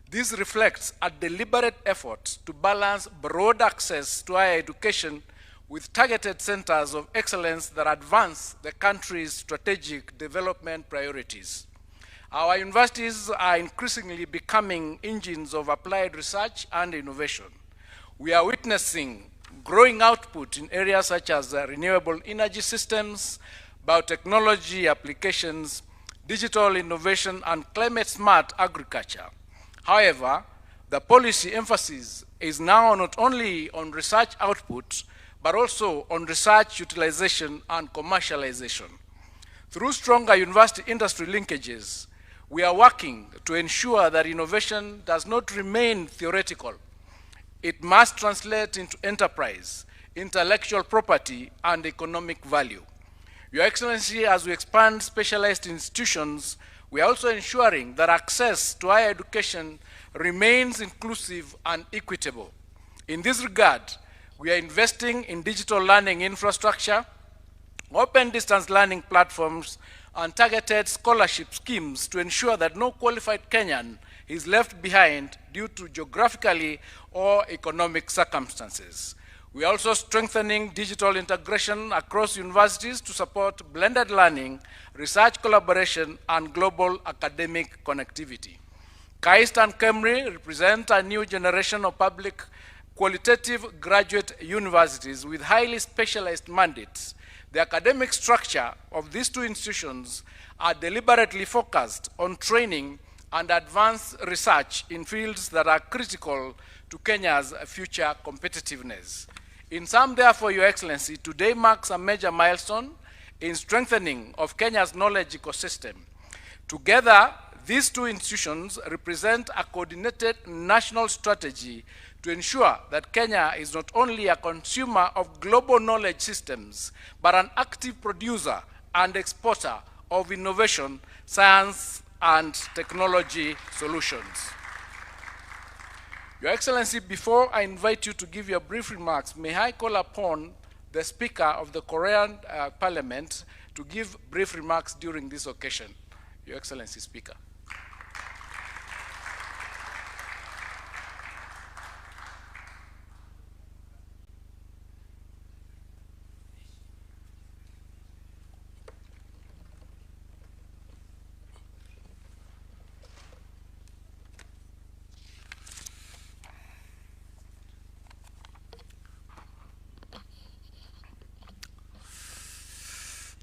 This reflects a deliberate effort to balance broad access to higher education with targeted centers of excellence that advance the country's strategic development priorities. Our universities are increasingly becoming engines of applied research and innovation. We are witnessing growing output in areas such as renewable energy systems, biotechnology applications, digital innovation, and climate-smart agriculture. However, the policy emphasis is now not only on research output, but also on research utilization and commercialization. Through stronger university-industry linkages, we are working to ensure that innovation does not remain theoretical. It must translate into enterprise, intellectual property, and economic value. Your Excellency, as we expand specialized institutions, we are also ensuring that access to higher education remains inclusive and equitable. In this regard, we are investing in digital learning infrastructure, open distance learning platforms, and targeted scholarship schemes to ensure that no qualified Kenyan is left behind due to geographically or economic circumstances. We are also strengthening digital integration across universities to support blended learning, research collaboration, and global academic connectivity. KAIST and KEMRI represent a new generation of public qualitative graduate universities with highly specialized mandates. The academic structure of these two institutions are deliberately focused on training and advanced research in fields that are critical to Kenya's future competitiveness. In sum, therefore, Your Excellency, today marks a major milestone in strengthening of Kenya's knowledge ecosystem. Together, these two institutions represent a coordinated national strategy to ensure that Kenya is not only a consumer of global knowledge systems, but an active producer and exporter of innovation, science, and technology solutions. Your Excellency, before I invite you to give your brief remarks, may I call upon the Speaker of the Korean Parliament to give brief remarks during this occasion. Your Excellency, Speaker.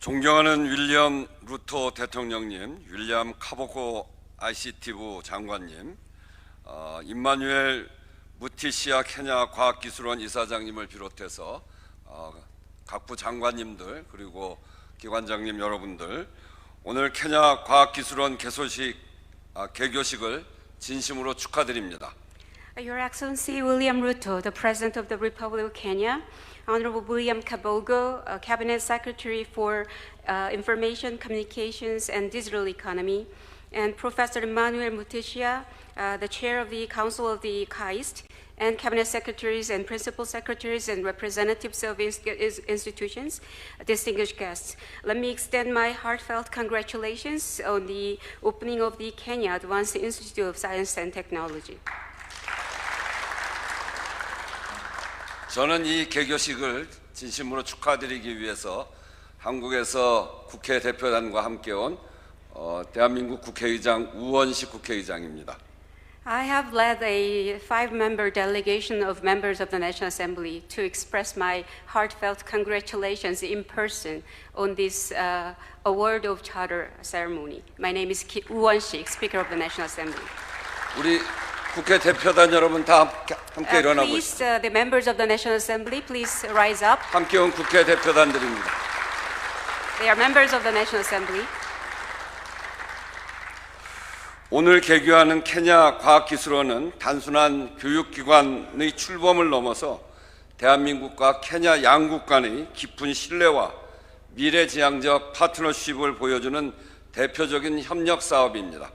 존경하는 윌리엄 루토 대통령님, 윌리엄 카보코 ICT부 장관님, 임마누엘 무티시아 케냐 과학기술원 이사장님을 비롯해서 각부 장관님들 그리고 기관장님 여러분들, 오늘 케냐 과학기술원 개교식을 진심으로 축하드립니다. Your Excellency William Ruto, the President of the Republic of Kenya, Honorable William Kabogo, Cabinet Secretary for Information, Communications, and Digital Economy, and Professor Emmanuel Mutishia, the Chair of the Council of the KAIST, and Cabinet Secretaries and Principal Secretaries and representatives of institutions, distinguished guests. Let me extend my heartfelt congratulations on the opening of the Kenya Advanced Institute of Science and Technology. 저는 이 개교식을 진심으로 축하드리기 위해서 한국에서 국회 대표단과 함께 온 대한민국 국회의장 우원식 국회의장입니다. I have led a 5-member delegation of members of the National Assembly to express my heartfelt congratulations in person on this award of charter ceremony. My name is Woo Won-sik, Speaker of the National Assembly. 우리 국회 대표단 여러분 다 함께 일어나 Please, 보시죠. the members of the National Assembly, please rise up. 함께 온 국회 대표단들입니다. They are members of the National Assembly. 오늘 개교하는 케냐 과학기술원은 단순한 교육기관의 출범을 넘어서 대한민국과 케냐 양국 간의 깊은 신뢰와 미래지향적 파트너십을 보여주는 대표적인 협력 사업입니다.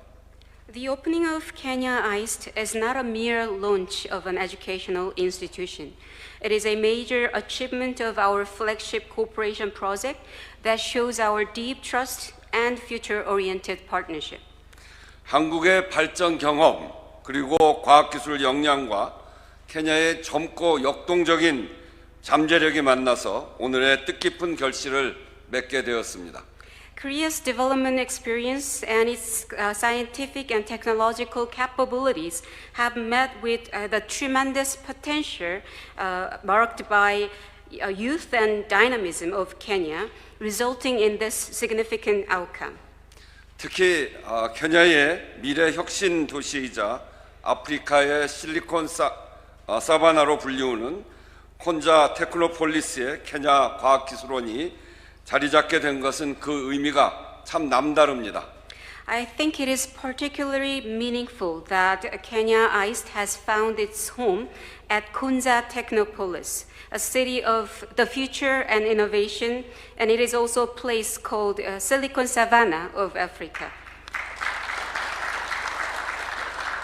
The opening of Kenya KAIST is not a mere launch of an educational institution. It is a major achievement of our flagship cooperation project that shows our deep trust and future-oriented partnership. 한국의 발전 경험 그리고 과학기술 역량과 케냐의 젊고 역동적인 잠재력이 만나서 오늘의 뜻깊은 결실을 맺게 되었습니다. Korea's development experience and its scientific and technological capabilities have met with the tremendous potential marked by youth and dynamism of Kenya, resulting in this significant outcome. 특히 케냐의 미래 혁신 도시이자 아프리카의 실리콘 사바나로 불리우는 콘자 테크노폴리스의 케냐 과학기술원이 자리 잡게 된 것은 그 의미가 참 남다릅니다. I think it is particularly meaningful that Kenya KAIST has found its home at Konza Technopolis, a city of the future and innovation, and it is also a place called Silicon Savannah of Africa.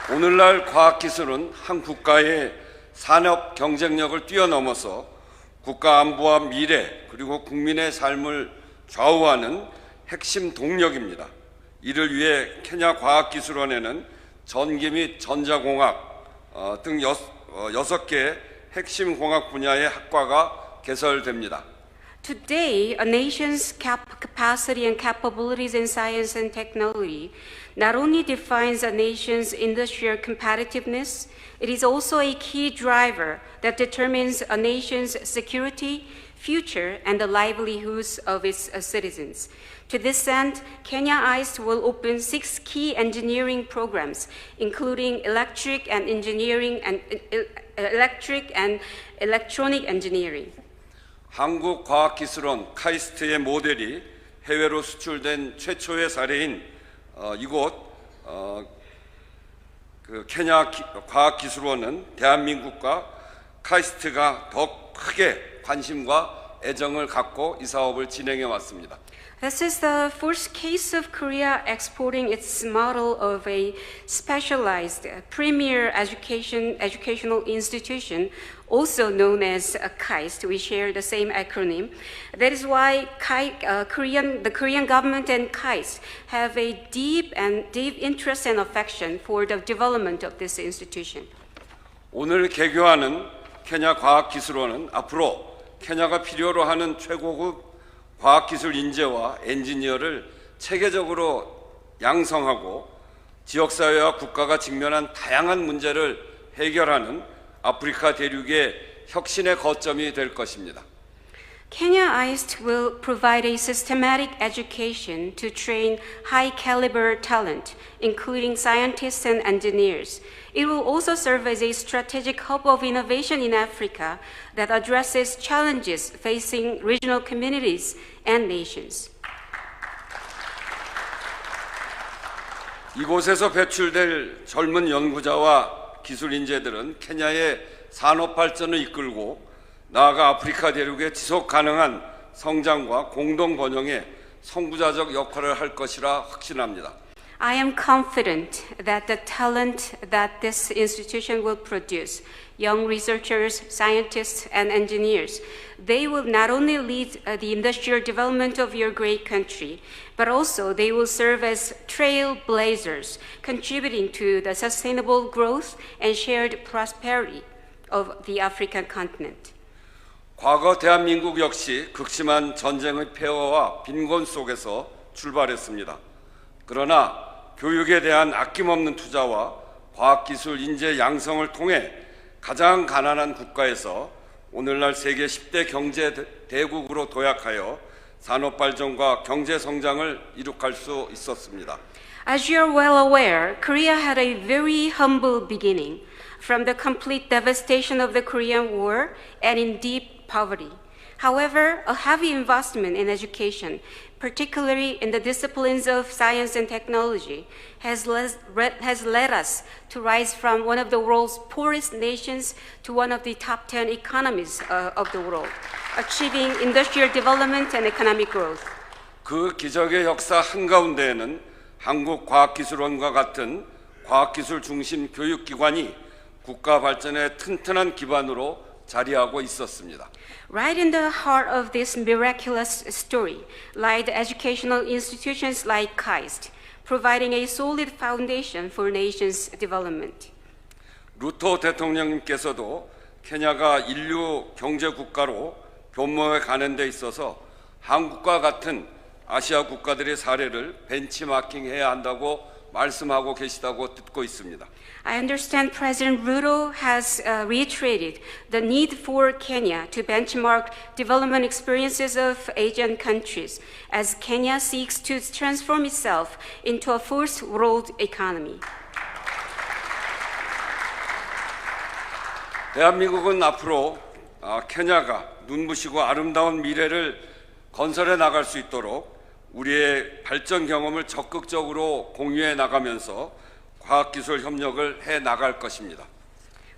오늘날 과학기술은 한 국가의 산업 경쟁력을 뛰어넘어서 국가 안보와 미래 그리고 국민의 삶을 좌우하는 핵심 동력입니다. 이를 위해 케냐 과학기술원에는 전기 및 전자공학 등 6개의 핵심 공학 분야의 학과가 개설됩니다. Today, a nation's capacity and capabilities in science and technology not only defines a nation's industrial competitiveness, it is also a key driver that determines a nation's security, future, and the livelihoods of its citizens. To this end, Kenya KAIST will open 6 key engineering programs, including electric and electronic engineering. 한국과학기술원 카이스트의 모델이 해외로 수출된 최초의 사례인 이곳 케냐 과학기술원은 대한민국과 카이스트가 더 크게 관심과 애정을 갖고 이 사업을 진행해 왔습니다. This is the first case of Korea exporting its model of a specialized premier educational institution, also known as KAIST. We share the same acronym. That is why the Korean government and KAIST have a deep interest and affection for the development of this institution. 오늘 개교하는 케냐 과학기술원은 앞으로 케냐가 필요로 하는 최고급 과학기술 인재와 엔지니어를 체계적으로 양성하고 지역사회와 국가가 직면한 다양한 문제를 해결하는 아프리카 대륙의 혁신의 거점이 될 것입니다. Kenya KAIST will provide a systematic education to train high-caliber talent, including scientists and engineers. It will also serve as a strategic hub of innovation in Africa that addresses challenges facing regional communities and nations. 이곳에서 배출될 젊은 연구자와 기술 인재들은 케냐의 산업 발전을 이끌고 나아가 아프리카 대륙의 지속 가능한 성장과 공동 번영에 선구자적 역할을 할 것이라 확신합니다. I am confident that the talent that this institution will produce, young researchers, scientists, and engineers, they will not only lead the industrial development of your great country, but also they will serve as trailblazers, contributing to the sustainable growth and shared prosperity of the African continent. 과거 대한민국 역시 극심한 전쟁의 폐허와 빈곤 속에서 출발했습니다. 그러나 교육에 대한 아낌없는 투자와 과학기술 인재 양성을 통해 가장 가난한 국가에서 오늘날 세계 10대 경제 대국으로 도약하여 산업 발전과 경제 성장을 이룩할 수 있었습니다. As you are well aware, Korea had a very humble beginning from the complete devastation of the Korean War and in deep poverty. However, a heavy investment in education, particularly in the disciplines of science and technology, has led us to rise from one of the world's poorest nations to one of the top 10 economies of the world, achieving industrial development and economic growth. 그 기적의 역사 한가운데에는 한국과학기술원과 같은 과학기술 중심 교육기관이 국가 발전의 튼튼한 기반으로 자리하고 있었습니다. Right in the heart of this miraculous story lie the educational institutions like KAIST, providing a solid foundation for nation's development. 루토 대통령님께서도 케냐가 인류 경제 국가로 변모해 가는 데 있어서 한국과 같은 아시아 국가들의 사례를 벤치마킹해야 한다고 말씀하고 계시다고 듣고 있습니다. I understand President Ruto has reiterated the need for Kenya to benchmark development experiences of Asian countries as Kenya seeks to transform itself into a first world economy. 대한민국은 앞으로 케냐가 눈부시고 아름다운 미래를 건설해 나갈 수 있도록 우리의 발전 경험을 적극적으로 공유해 나가면서 과학기술 협력을 해 나갈 것입니다.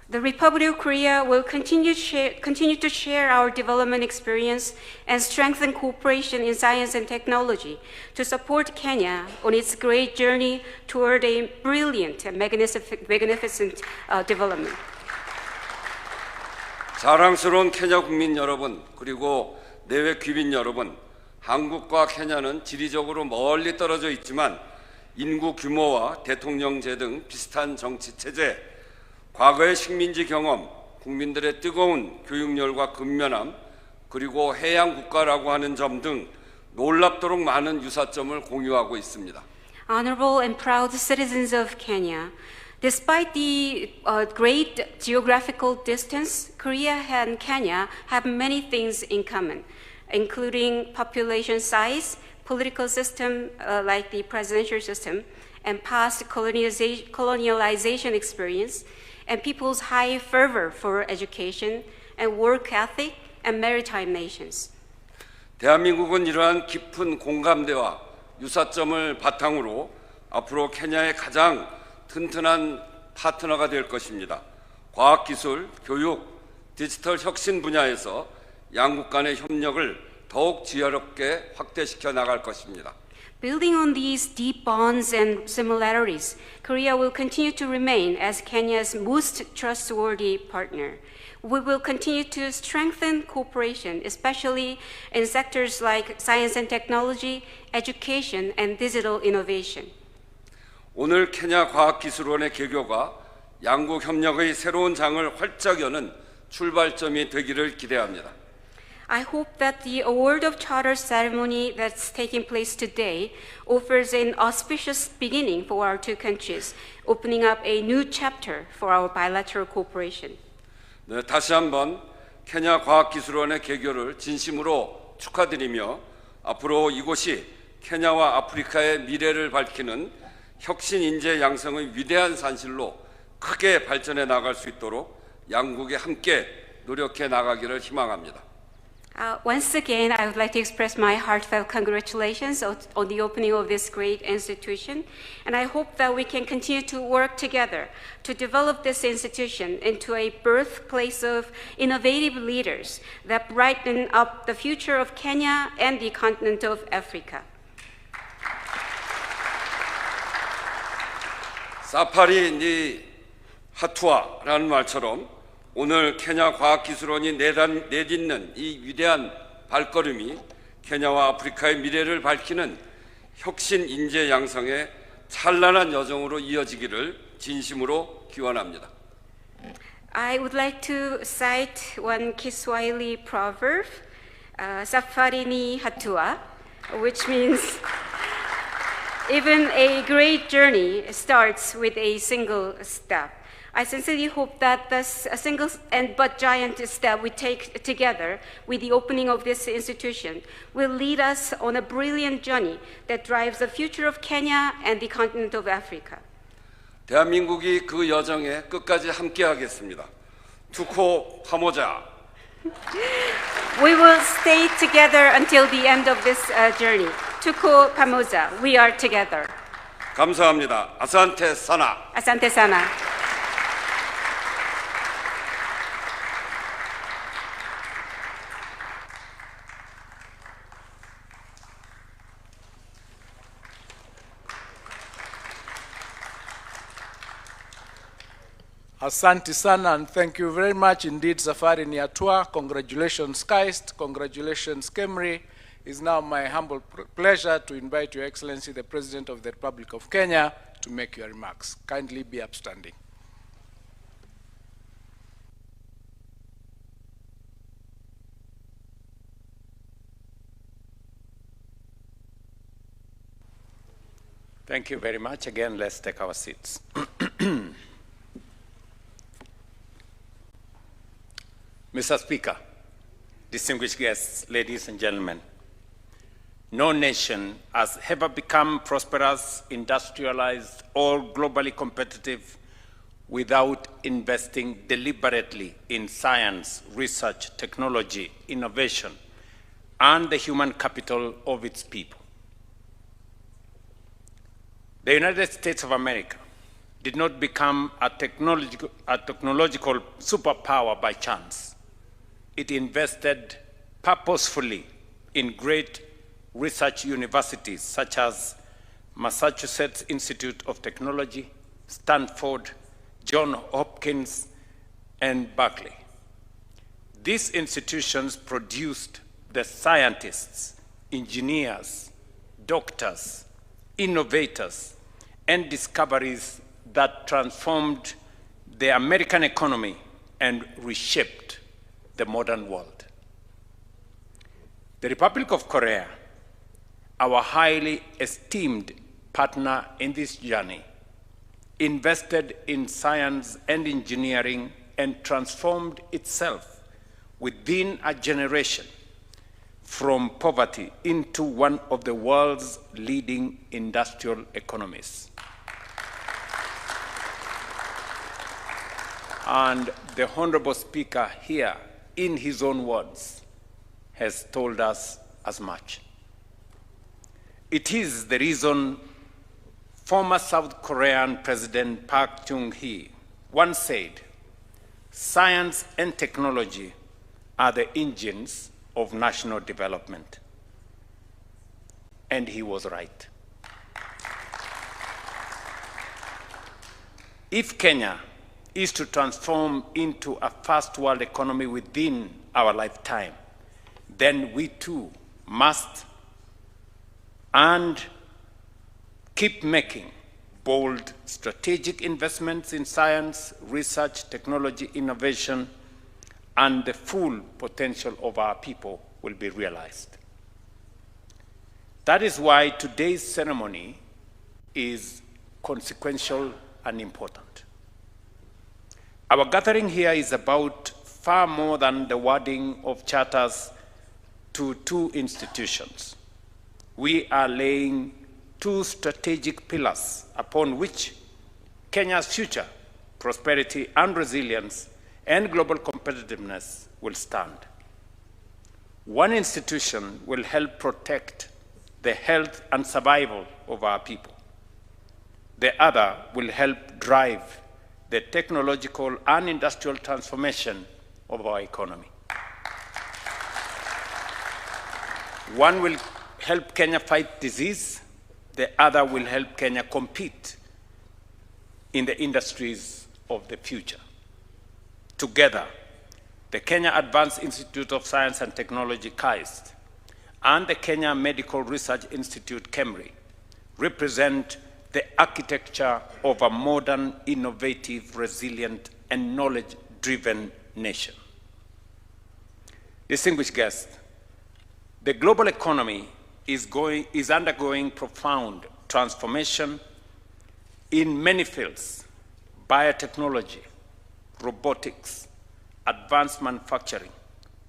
The Republic of Korea will continue to share our development experience and strengthen cooperation in science and technology to support Kenya on its great journey toward a brilliant and magnificent development. 자랑스러운 케냐 국민 여러분, 그리고 내외 귀빈 여러분, 한국과 케냐는 지리적으로 멀리 떨어져 있지만 인구 규모와 대통령제 등 비슷한 정치 체제, 과거의 식민지 경험, 국민들의 뜨거운 교육열과 근면함, 그리고 해양 국가라고 하는 점 등 놀랍도록 많은 유사점을 공유하고 있습니다. Honorable and proud citizens of Kenya, despite the great geographical distance, Korea and Kenya have many things in common, including population size, political system like the presidential system, and past colonialization experience, and people's high fervor for education and work ethic and maritime nations. 대한민국은 이러한 깊은 공감대와 유사점을 바탕으로 앞으로 케냐의 가장 튼튼한 파트너가 될 것입니다. 과학기술, 교육, 디지털 혁신 분야에서 양국 간의 협력을 더욱 지혜롭게 확대시켜 나갈 것입니다. Building on these deep bonds and similarities, Korea will continue to remain as Kenya's most trustworthy partner. We will continue to strengthen cooperation, especially in sectors like science and technology, education, and digital innovation. 오늘 케냐 과학기술원의 개교가 양국 협력의 새로운 장을 활짝 여는 출발점이 되기를 기대합니다. I hope that the award of charter ceremony that's taking place today offers an auspicious beginning for our two countries, opening up a new chapter for our bilateral cooperation. 네, 다시 한번 케냐 과학기술원의 개교를 진심으로 축하드리며 앞으로 이곳이 케냐와 아프리카의 미래를 밝히는 혁신 인재 양성의 위대한 산실로 크게 발전해 나갈 수 있도록 양국이 함께 노력해 나가기를 희망합니다. Once again, I would like to express my heartfelt congratulations on the opening of this great institution, and I hope that we can continue to work together to develop this institution into a birthplace of innovative leaders that brighten up the future of Kenya and the continent of Africa. 사파리 니 하투아라는 말처럼 오늘 케냐 과학기술원이 내딛는 이 위대한 발걸음이 케냐와 아프리카의 미래를 밝히는 혁신 인재 양성의 찬란한 여정으로 이어지기를 진심으로 기원합니다. I would like to cite one Kiswahili proverb, Safari ni hatua, which means even a great journey starts with a single step. I sincerely hope that this single and but giant step we take together with the opening of this institution will lead us on a brilliant journey that drives the future of Kenya and the continent of Africa. 대한민국이 그 여정에 끝까지 함께하겠습니다. 투코 파모자. We will stay together until the end of this journey. Tuko pamoja. We are together. 감사합니다. 아산테 사나. Asante sana. Asante sana, and thank you very much indeed, Safari Niatua. Congratulations, KAIST. Congratulations, KEMRI. It's now my humble pleasure to invite Your Excellency, the President of the Republic of Kenya, to make your remarks. Kindly be upstanding. Thank you very much. Again, let's take our seats. Mr. Speaker, distinguished guests, ladies and gentlemen, no nation has ever become prosperous, industrialized, or globally competitive without investing deliberately in science, research, technology, innovation, and the human capital of its people. The United States of America did not become a technological superpower by chance. It invested purposefully in great research universities such as Massachusetts Institute of Technology, Stanford, Johns Hopkins, and Berkeley. These institutions produced the scientists, engineers, doctors, innovators, and discoveries that transformed the American economy and reshaped the modern world. The Republic of Korea, our highly esteemed partner in this journey, invested in science and engineering and transformed itself within a generation from poverty into one of the world's leading industrial economies. And the Honorable Speaker here, in his own words, has told us as much. It is the reason former South Korean President Park Chung-hee once said, "Science and technology are the engines of national development." And he was right. If Kenya is to transform into a first world economy within our lifetime, then we too must and keep making bold strategic investments in science, research, technology, innovation, and the full potential of our people will be realized. That is why today's ceremony is consequential and important. Our gathering here is about far more than the wording of charters to two institutions. We are laying two strategic pillars upon which Kenya's future, prosperity and resilience, and global competitiveness will stand. One institution will help protect the health and survival of our people. The other will help drive the technological and industrial transformation of our economy. One will help Kenya fight disease, the other will help Kenya compete in the industries of the future. Together, the Kenya Advanced Institute of Science and Technology, KAIST, and the Kenya Medical Research Institute, KEMRI, represent the architecture of a modern, innovative, resilient, and knowledge-driven nation. Distinguished guests, the global economy is undergoing profound transformation in many fields: biotechnology, robotics, advanced manufacturing,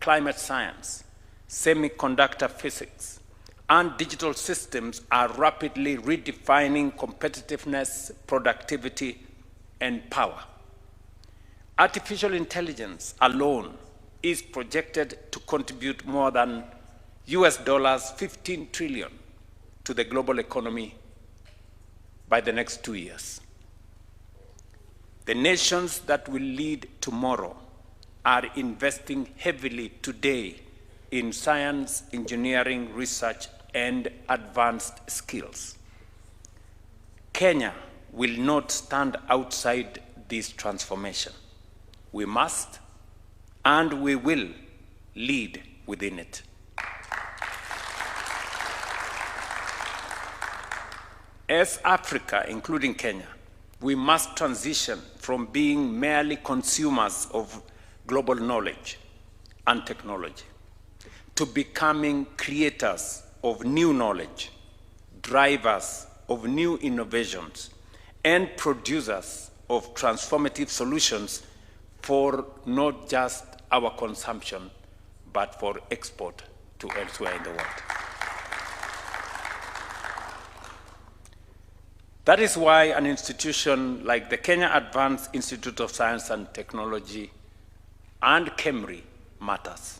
climate science, semiconductor physics, and digital systems are rapidly redefining competitiveness, productivity, and power. Artificial intelligence alone is projected to contribute more than US $15 trillion to the global economy by the next 2 years. The nations that will lead tomorrow are investing heavily today in science, engineering, research, and advanced skills. Kenya will not stand outside this transformation. We must and we will lead within it. As Africa, including Kenya, we must transition from being merely consumers of global knowledge and technology to becoming creators of new knowledge, drivers of new innovations, and producers of transformative solutions for not just our consumption, but for export to elsewhere in the world. That is why an institution like the Kenya Advanced Institute of Science and Technology and KEMRI matters.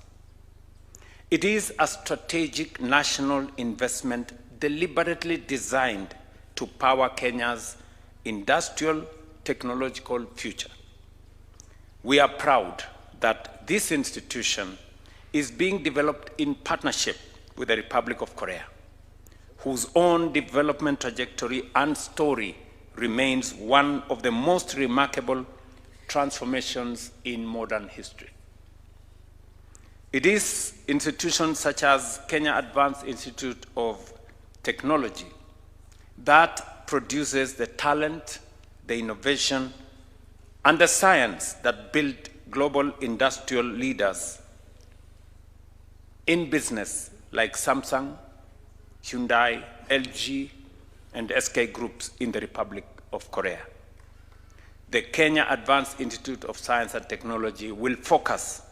It is a strategic national investment deliberately designed to power Kenya's industrial technological future. We are proud that this institution is being developed in partnership with the Republic of Korea, whose own development trajectory and story remains one of the most remarkable transformations in modern history. It is institutions such as Kenya Advanced Institute of Technology that produces the talent, the innovation, and the science that build global industrial leaders in business like Samsung, Hyundai, LG, and SK Groups in the Republic of Korea. The Kenya Advanced Institute of Science and Technology will focus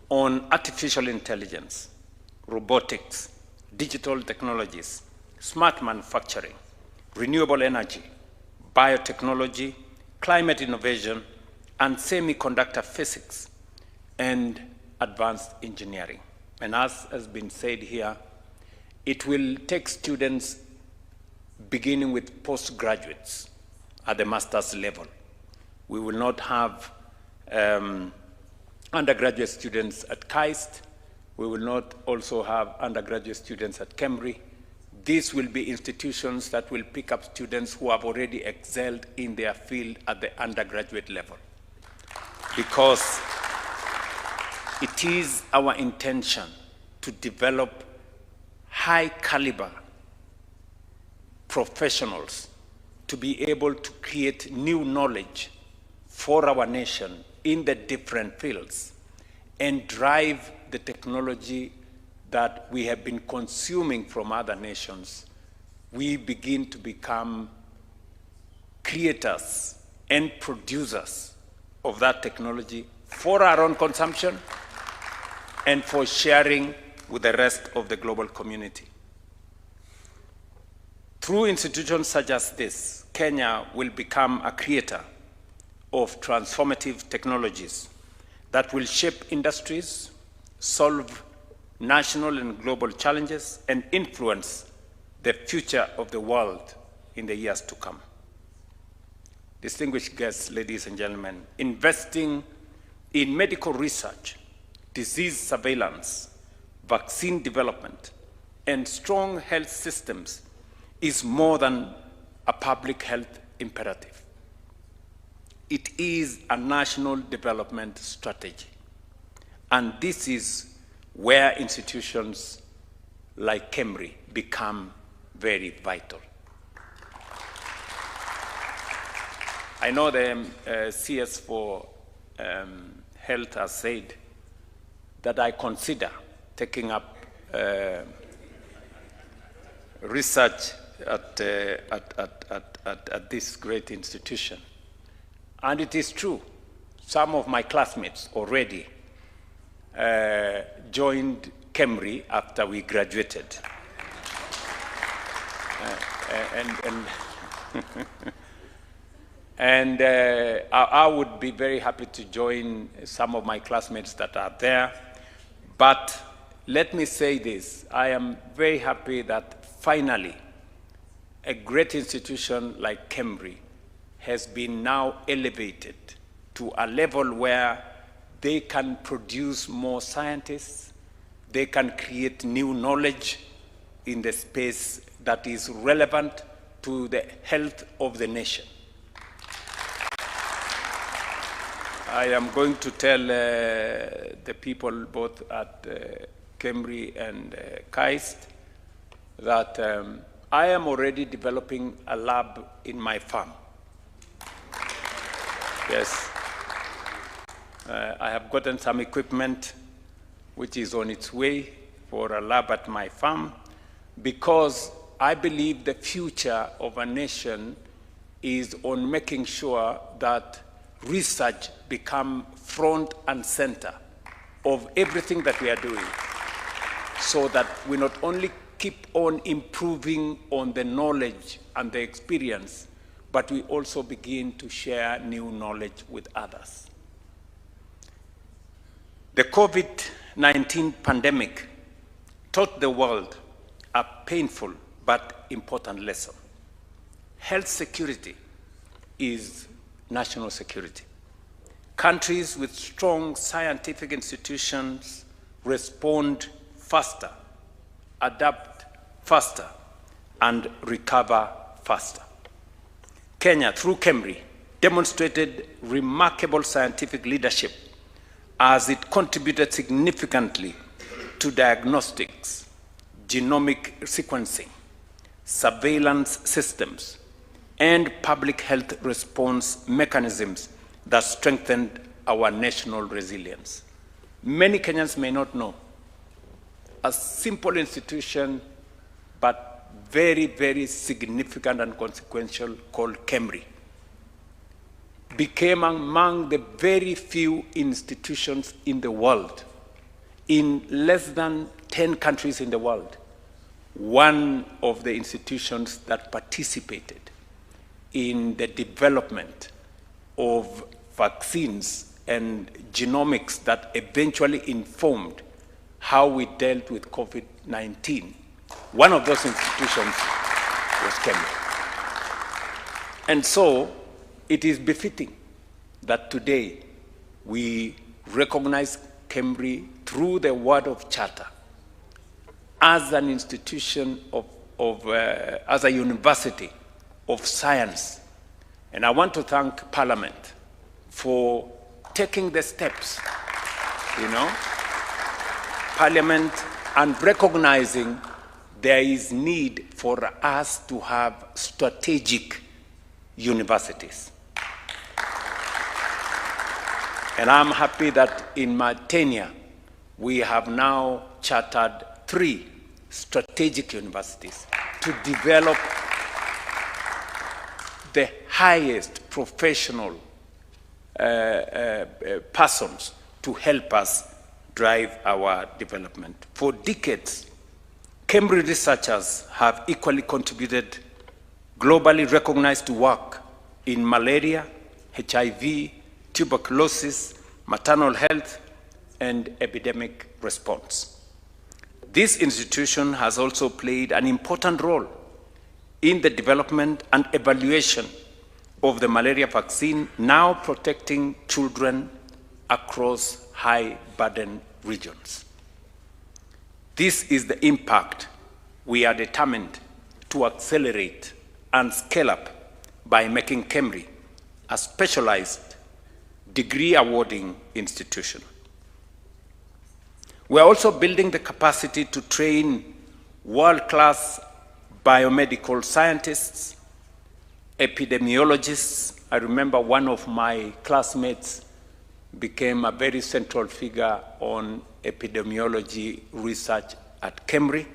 on artificial intelligence, robotics, digital technologies, smart manufacturing, renewable energy, biotechnology, climate innovation, and semiconductor physics, and advanced engineering. And as has been said here, it will take students beginning with postgraduates at the master's level. We will not have undergraduate students at KAIST. We will not also have undergraduate students at KEMRI. These will be institutions that will pick up students who have already excelled in their field at the undergraduate level. Because it is our intention to develop high caliber professionals to be able to create new knowledge for our nation in the different fields and drive the technology that we have been consuming from other nations. We begin to become creators and producers of that technology for our own consumption and for sharing with the rest of the global community. Through institutions such as this, Kenya will become a creator of transformative technologies that will shape industries, solve national and global challenges, and influence the future of the world in the years to come. Distinguished guests, ladies and gentlemen, investing in medical research, disease surveillance, vaccine development, and strong health systems is more than a public health imperative. It is a national development strategy. And this is where institutions like KEMRI become very vital. I know the CS for Health has said that I consider taking up research at this great institution. And it is true, some of my classmates already joined KEMRI after we graduated. And I would be very happy to join some of my classmates that are there. But let me say this, I am very happy that finally a great institution like KEMRI has been now elevated to a level where they can produce more scientists, they can create new knowledge in the space that is relevant to the health of the nation. I am going to tell the people both at KEMRI and KAIST that I am already developing a lab in my farm. Yes. I have gotten some equipment which is on its way for a lab at my farm because I believe the future of a nation is on making sure that research become front and center of everything that we are doing so that we not only keep on improving on the knowledge and the experience, but we also begin to share new knowledge with others. The COVID-19 pandemic taught the world a painful but important lesson. Health security is national security. Countries with strong scientific institutions respond faster, adapt faster, and recover faster. Kenya, through KEMRI, demonstrated remarkable scientific leadership as it contributed significantly to diagnostics, genomic sequencing, surveillance systems, and public health response mechanisms that strengthened our national resilience. Many Kenyans may not know. A simple institution, but very, very significant and consequential, called KEMRI, became among the very few institutions in the world, in less than 10 countries in the world, one of the institutions that participated in the development of vaccines and genomics that eventually informed how we dealt with COVID-19. One of those institutions was KEMRI. And so it is befitting that today we recognize KEMRI through the word of charter as an institution as a university of science. And I want to thank Parliament for taking the steps, Parliament, and recognizing there is need for us to have strategic universities. And I'm happy that in my tenure, we have now chartered 3 strategic universities to develop the highest professional persons to help us drive our development. For decades, KEMRI researchers have equally contributed globally recognized work in malaria, HIV, tuberculosis, maternal health, and epidemic response. This institution has also played an important role in the development and evaluation of the malaria vaccine, now protecting children across high-burden regions. This is the impact we are determined to accelerate and scale up by making KEMRI a specialized degree-awarding institution. We are also building the capacity to train world-class biomedical scientists, epidemiologists. I remember one of my classmates became a very central figure on epidemiology research at KEMRI.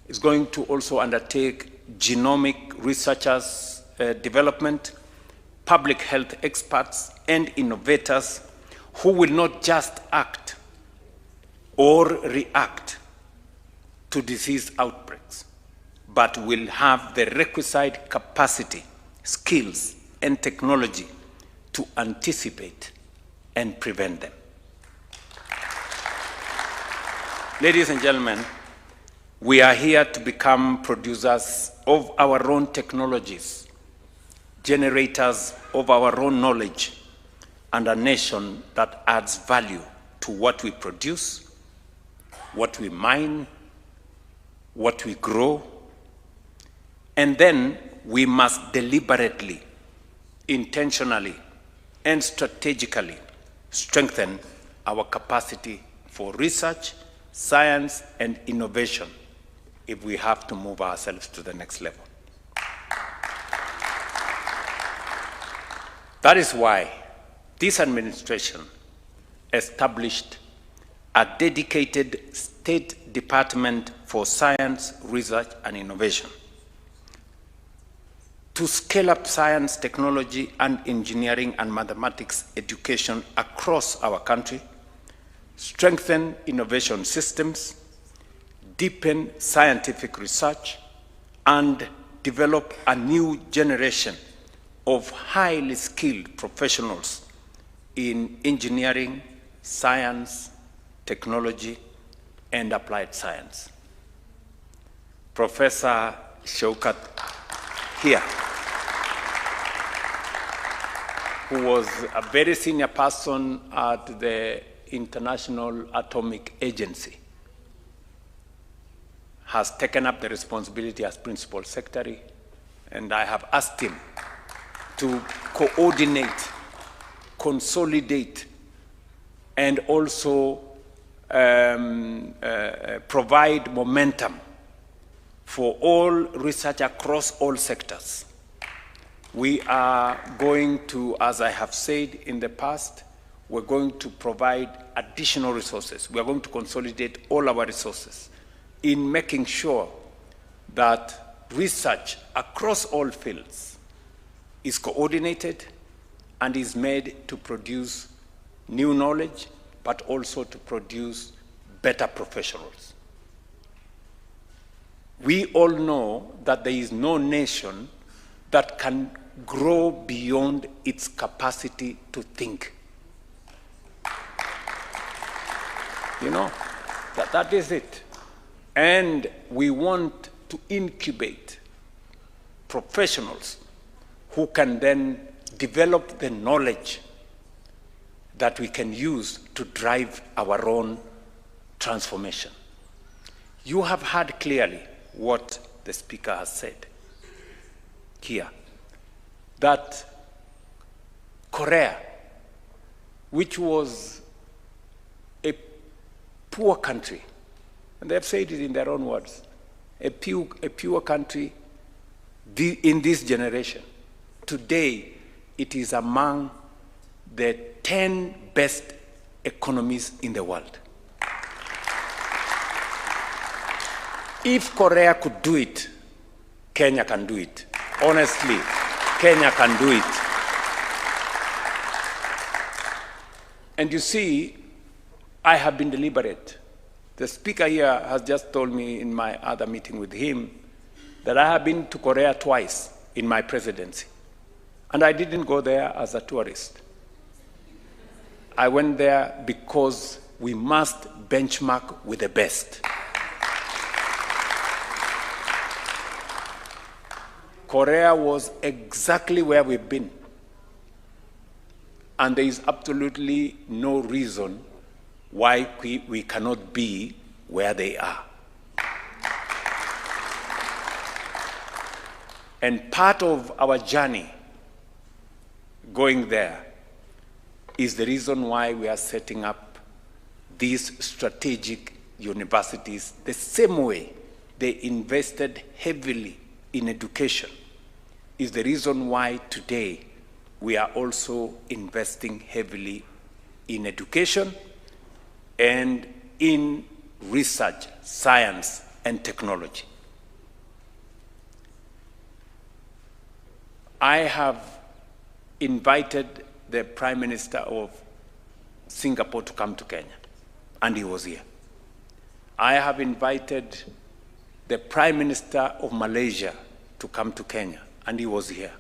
Is going to also undertake genomic researchers development, public health experts, and innovators who will not just act or react to disease outbreaks, but will have the requisite capacity, skills, and technology to anticipate and prevent them. Ladies and gentlemen, we are here to become producers of our own technologies, generators of our own knowledge, and a nation that adds value to what we produce, what we mine, what we grow, and then we must deliberately, intentionally, and strategically strengthen our capacity for research, science, and innovation if we have to move ourselves to the next level. That is why this administration established a dedicated State Department for Science, Research, and Innovation to scale up science, technology, and engineering and mathematics education across our country, strengthen innovation systems, deepen scientific research, and develop a new generation of highly skilled professionals in engineering, science, technology, and applied science. Professor Shaukat here, who was a very senior person at the International Atomic Agency, has taken up the responsibility as Principal Secretary, and I have asked him to coordinate, consolidate, and also provide momentum for all research across all sectors. We are going to, as I have said in the past, we're going to provide additional resources. We are going to consolidate all our resources in making sure that research across all fields is coordinated and is made to produce new knowledge, but also to produce better professionals. We all know that there is no nation that can grow beyond its capacity to think. You know, that is it. And we want to incubate professionals who can then develop the knowledge that we can use to drive our own transformation. You have heard clearly what the speaker has said here, that Korea, which was a poor country, and they have said it in their own words, a pure country in this generation, today it is among the 10 best economies in the world. If Korea could do it, Kenya can do it. Honestly, Kenya can do it. And you see, I have been deliberate. The speaker here has just told me in my other meeting with him that I have been to Korea twice in my presidency. And I didn't go there as a tourist. I went there because we must benchmark with the best. Korea was exactly where we've been. And there is absolutely no reason why we cannot be where they are. And part of our journey going there is the reason why we are setting up these strategic universities the same way they invested heavily in education, is the reason why today we are also investing heavily in education and in research, science, and technology. I have invited the Prime Minister of Singapore to come to Kenya, and he was here. I have invited the Prime Minister of Malaysia to come to Kenya, and he was here.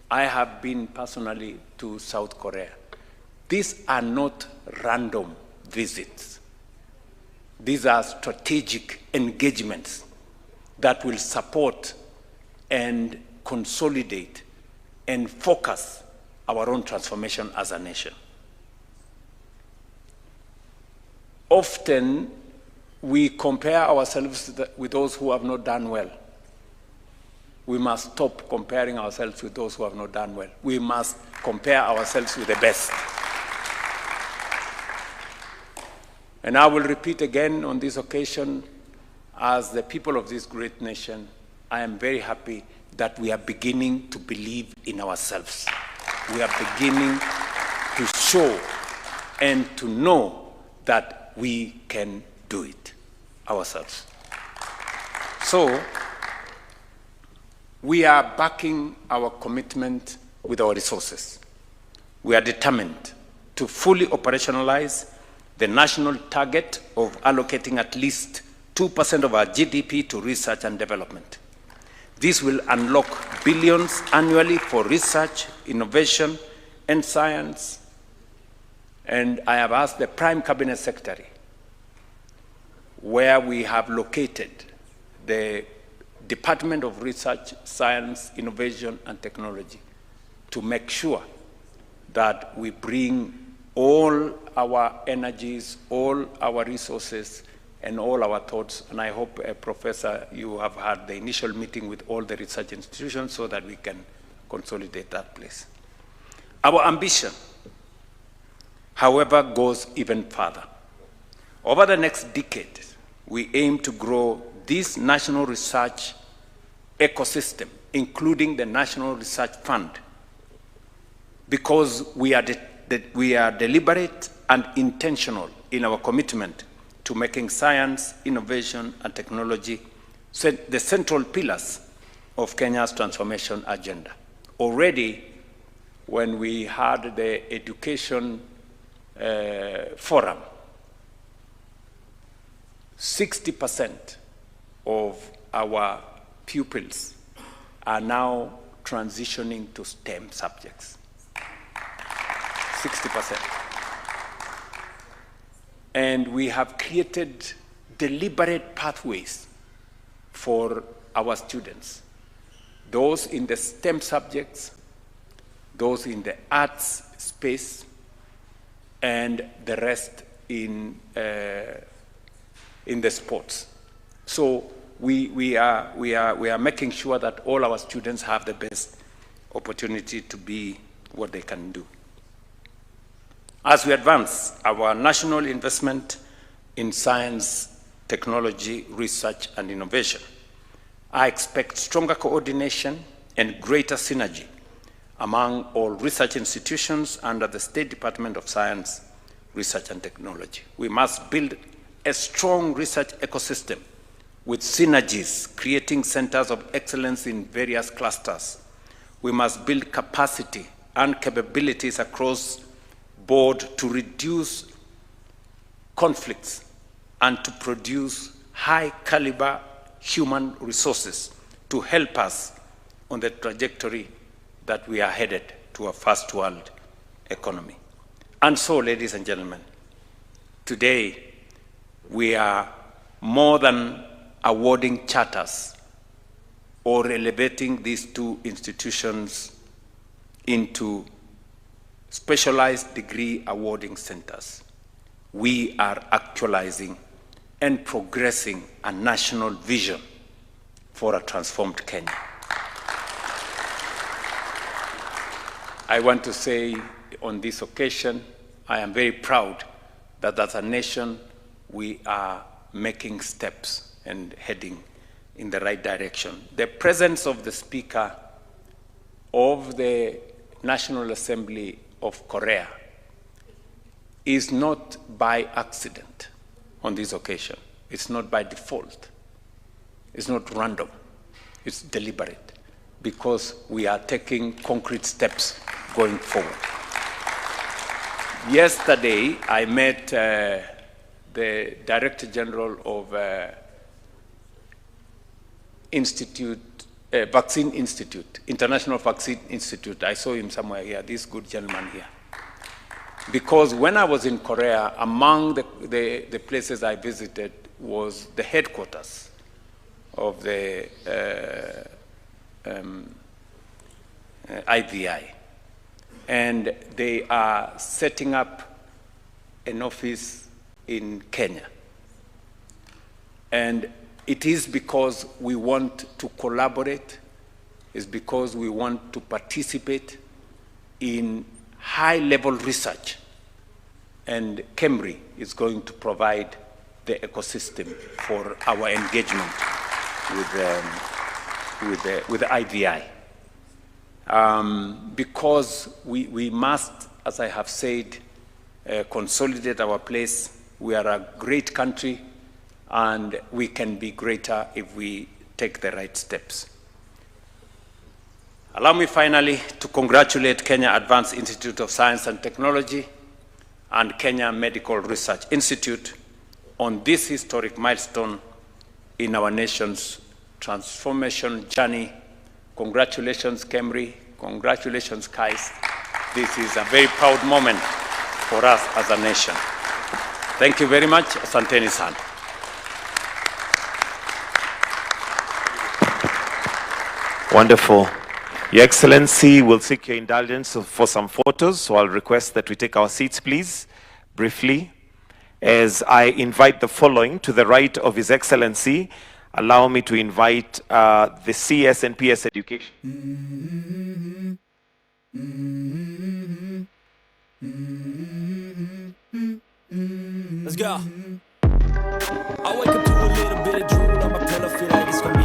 I have been personally to South Korea. These are not random visits. These are strategic engagements that will support and consolidate and focus our own transformation as a nation. Often, we compare ourselves with those who have not done well. We must stop comparing ourselves with those who have not done well. We must compare ourselves with the best. And I will repeat again on this occasion, as the people of this great nation, I am very happy that we are beginning to believe in ourselves. We are beginning to show and to know that we can do it ourselves. So, we are backing our commitment with our resources. We are determined to fully operationalize the national target of allocating at least 2% of our GDP to research and development. This will unlock billions annually for research, innovation, and science. And I have asked the Prime Cabinet Secretary where we have located the Department of Research, Science, Innovation, and Technology to make sure that we bring all our energies, all our resources, and all our thoughts. And I hope, Professor, you have had the initial meeting with all the research institutions so that we can consolidate that place. Our ambition, however, goes even further. Over the next decade, we aim to grow this national research ecosystem, including the National Research Fund, because we are that we are deliberate and intentional in our commitment to making science, innovation, and technology the central pillars of Kenya's transformation agenda. Already, when we had the education forum, 60% of our pupils are now transitioning to STEM subjects. 60%. And we have created deliberate pathways for our students, those in the STEM subjects, those in the arts space, and the rest in the sports. So we are making sure that all our students have the best opportunity to be what they can do. As we advance our national investment in science, technology, research, and innovation, I expect stronger coordination and greater synergy among all research institutions under the State Department of Science, Research, and Technology. We must build a strong research ecosystem with synergies, creating centers of excellence in various clusters. We must build capacity and capabilities across board to reduce conflicts and to produce high caliber human resources to help us on the trajectory that we are headed to a first world economy. And so, ladies and gentlemen, today we are more than awarding charters or elevating these two institutions into specialized degree awarding centers. We are actualizing and progressing a national vision for a transformed Kenya. I want to say on this occasion, I am very proud that as a nation, we are making steps and heading in the right direction. The presence of the Speaker of the National Assembly of Korea is not by accident on this occasion. It's not by default. It's not random. It's deliberate, because we are taking concrete steps going forward. Yesterday, I met the Director General of Vaccine Institute, International Vaccine Institute. I saw him somewhere here, this good gentleman here. Because when I was in Korea, among the places I visited was the headquarters of the IVI. And they are setting up an office in Kenya. And it is because we want to collaborate, it's because we want to participate in high-level research. And KEMRI is going to provide the ecosystem for our engagement with the IVI. Because we must, as I have said, consolidate our place. We are a great country, and we can be greater if we take the right steps. Allow me finally to congratulate Kenya Advanced Institute of Science and Technology and Kenya Medical Research Institute on this historic milestone in our nation's transformation journey. Congratulations, KEMRI. Congratulations, KAIST. This is a very proud moment for us as a nation. Thank you very much. Asanteni sana. Wonderful. Your Excellency, will seek your indulgence for some photos, so I'll request that we take our seats, please, briefly. As I invite the following to the right of His Excellency, allow me to invite the CS and PS Education. Let's go. I wake up to a little bit of drool on my pillow, feel like it's gonna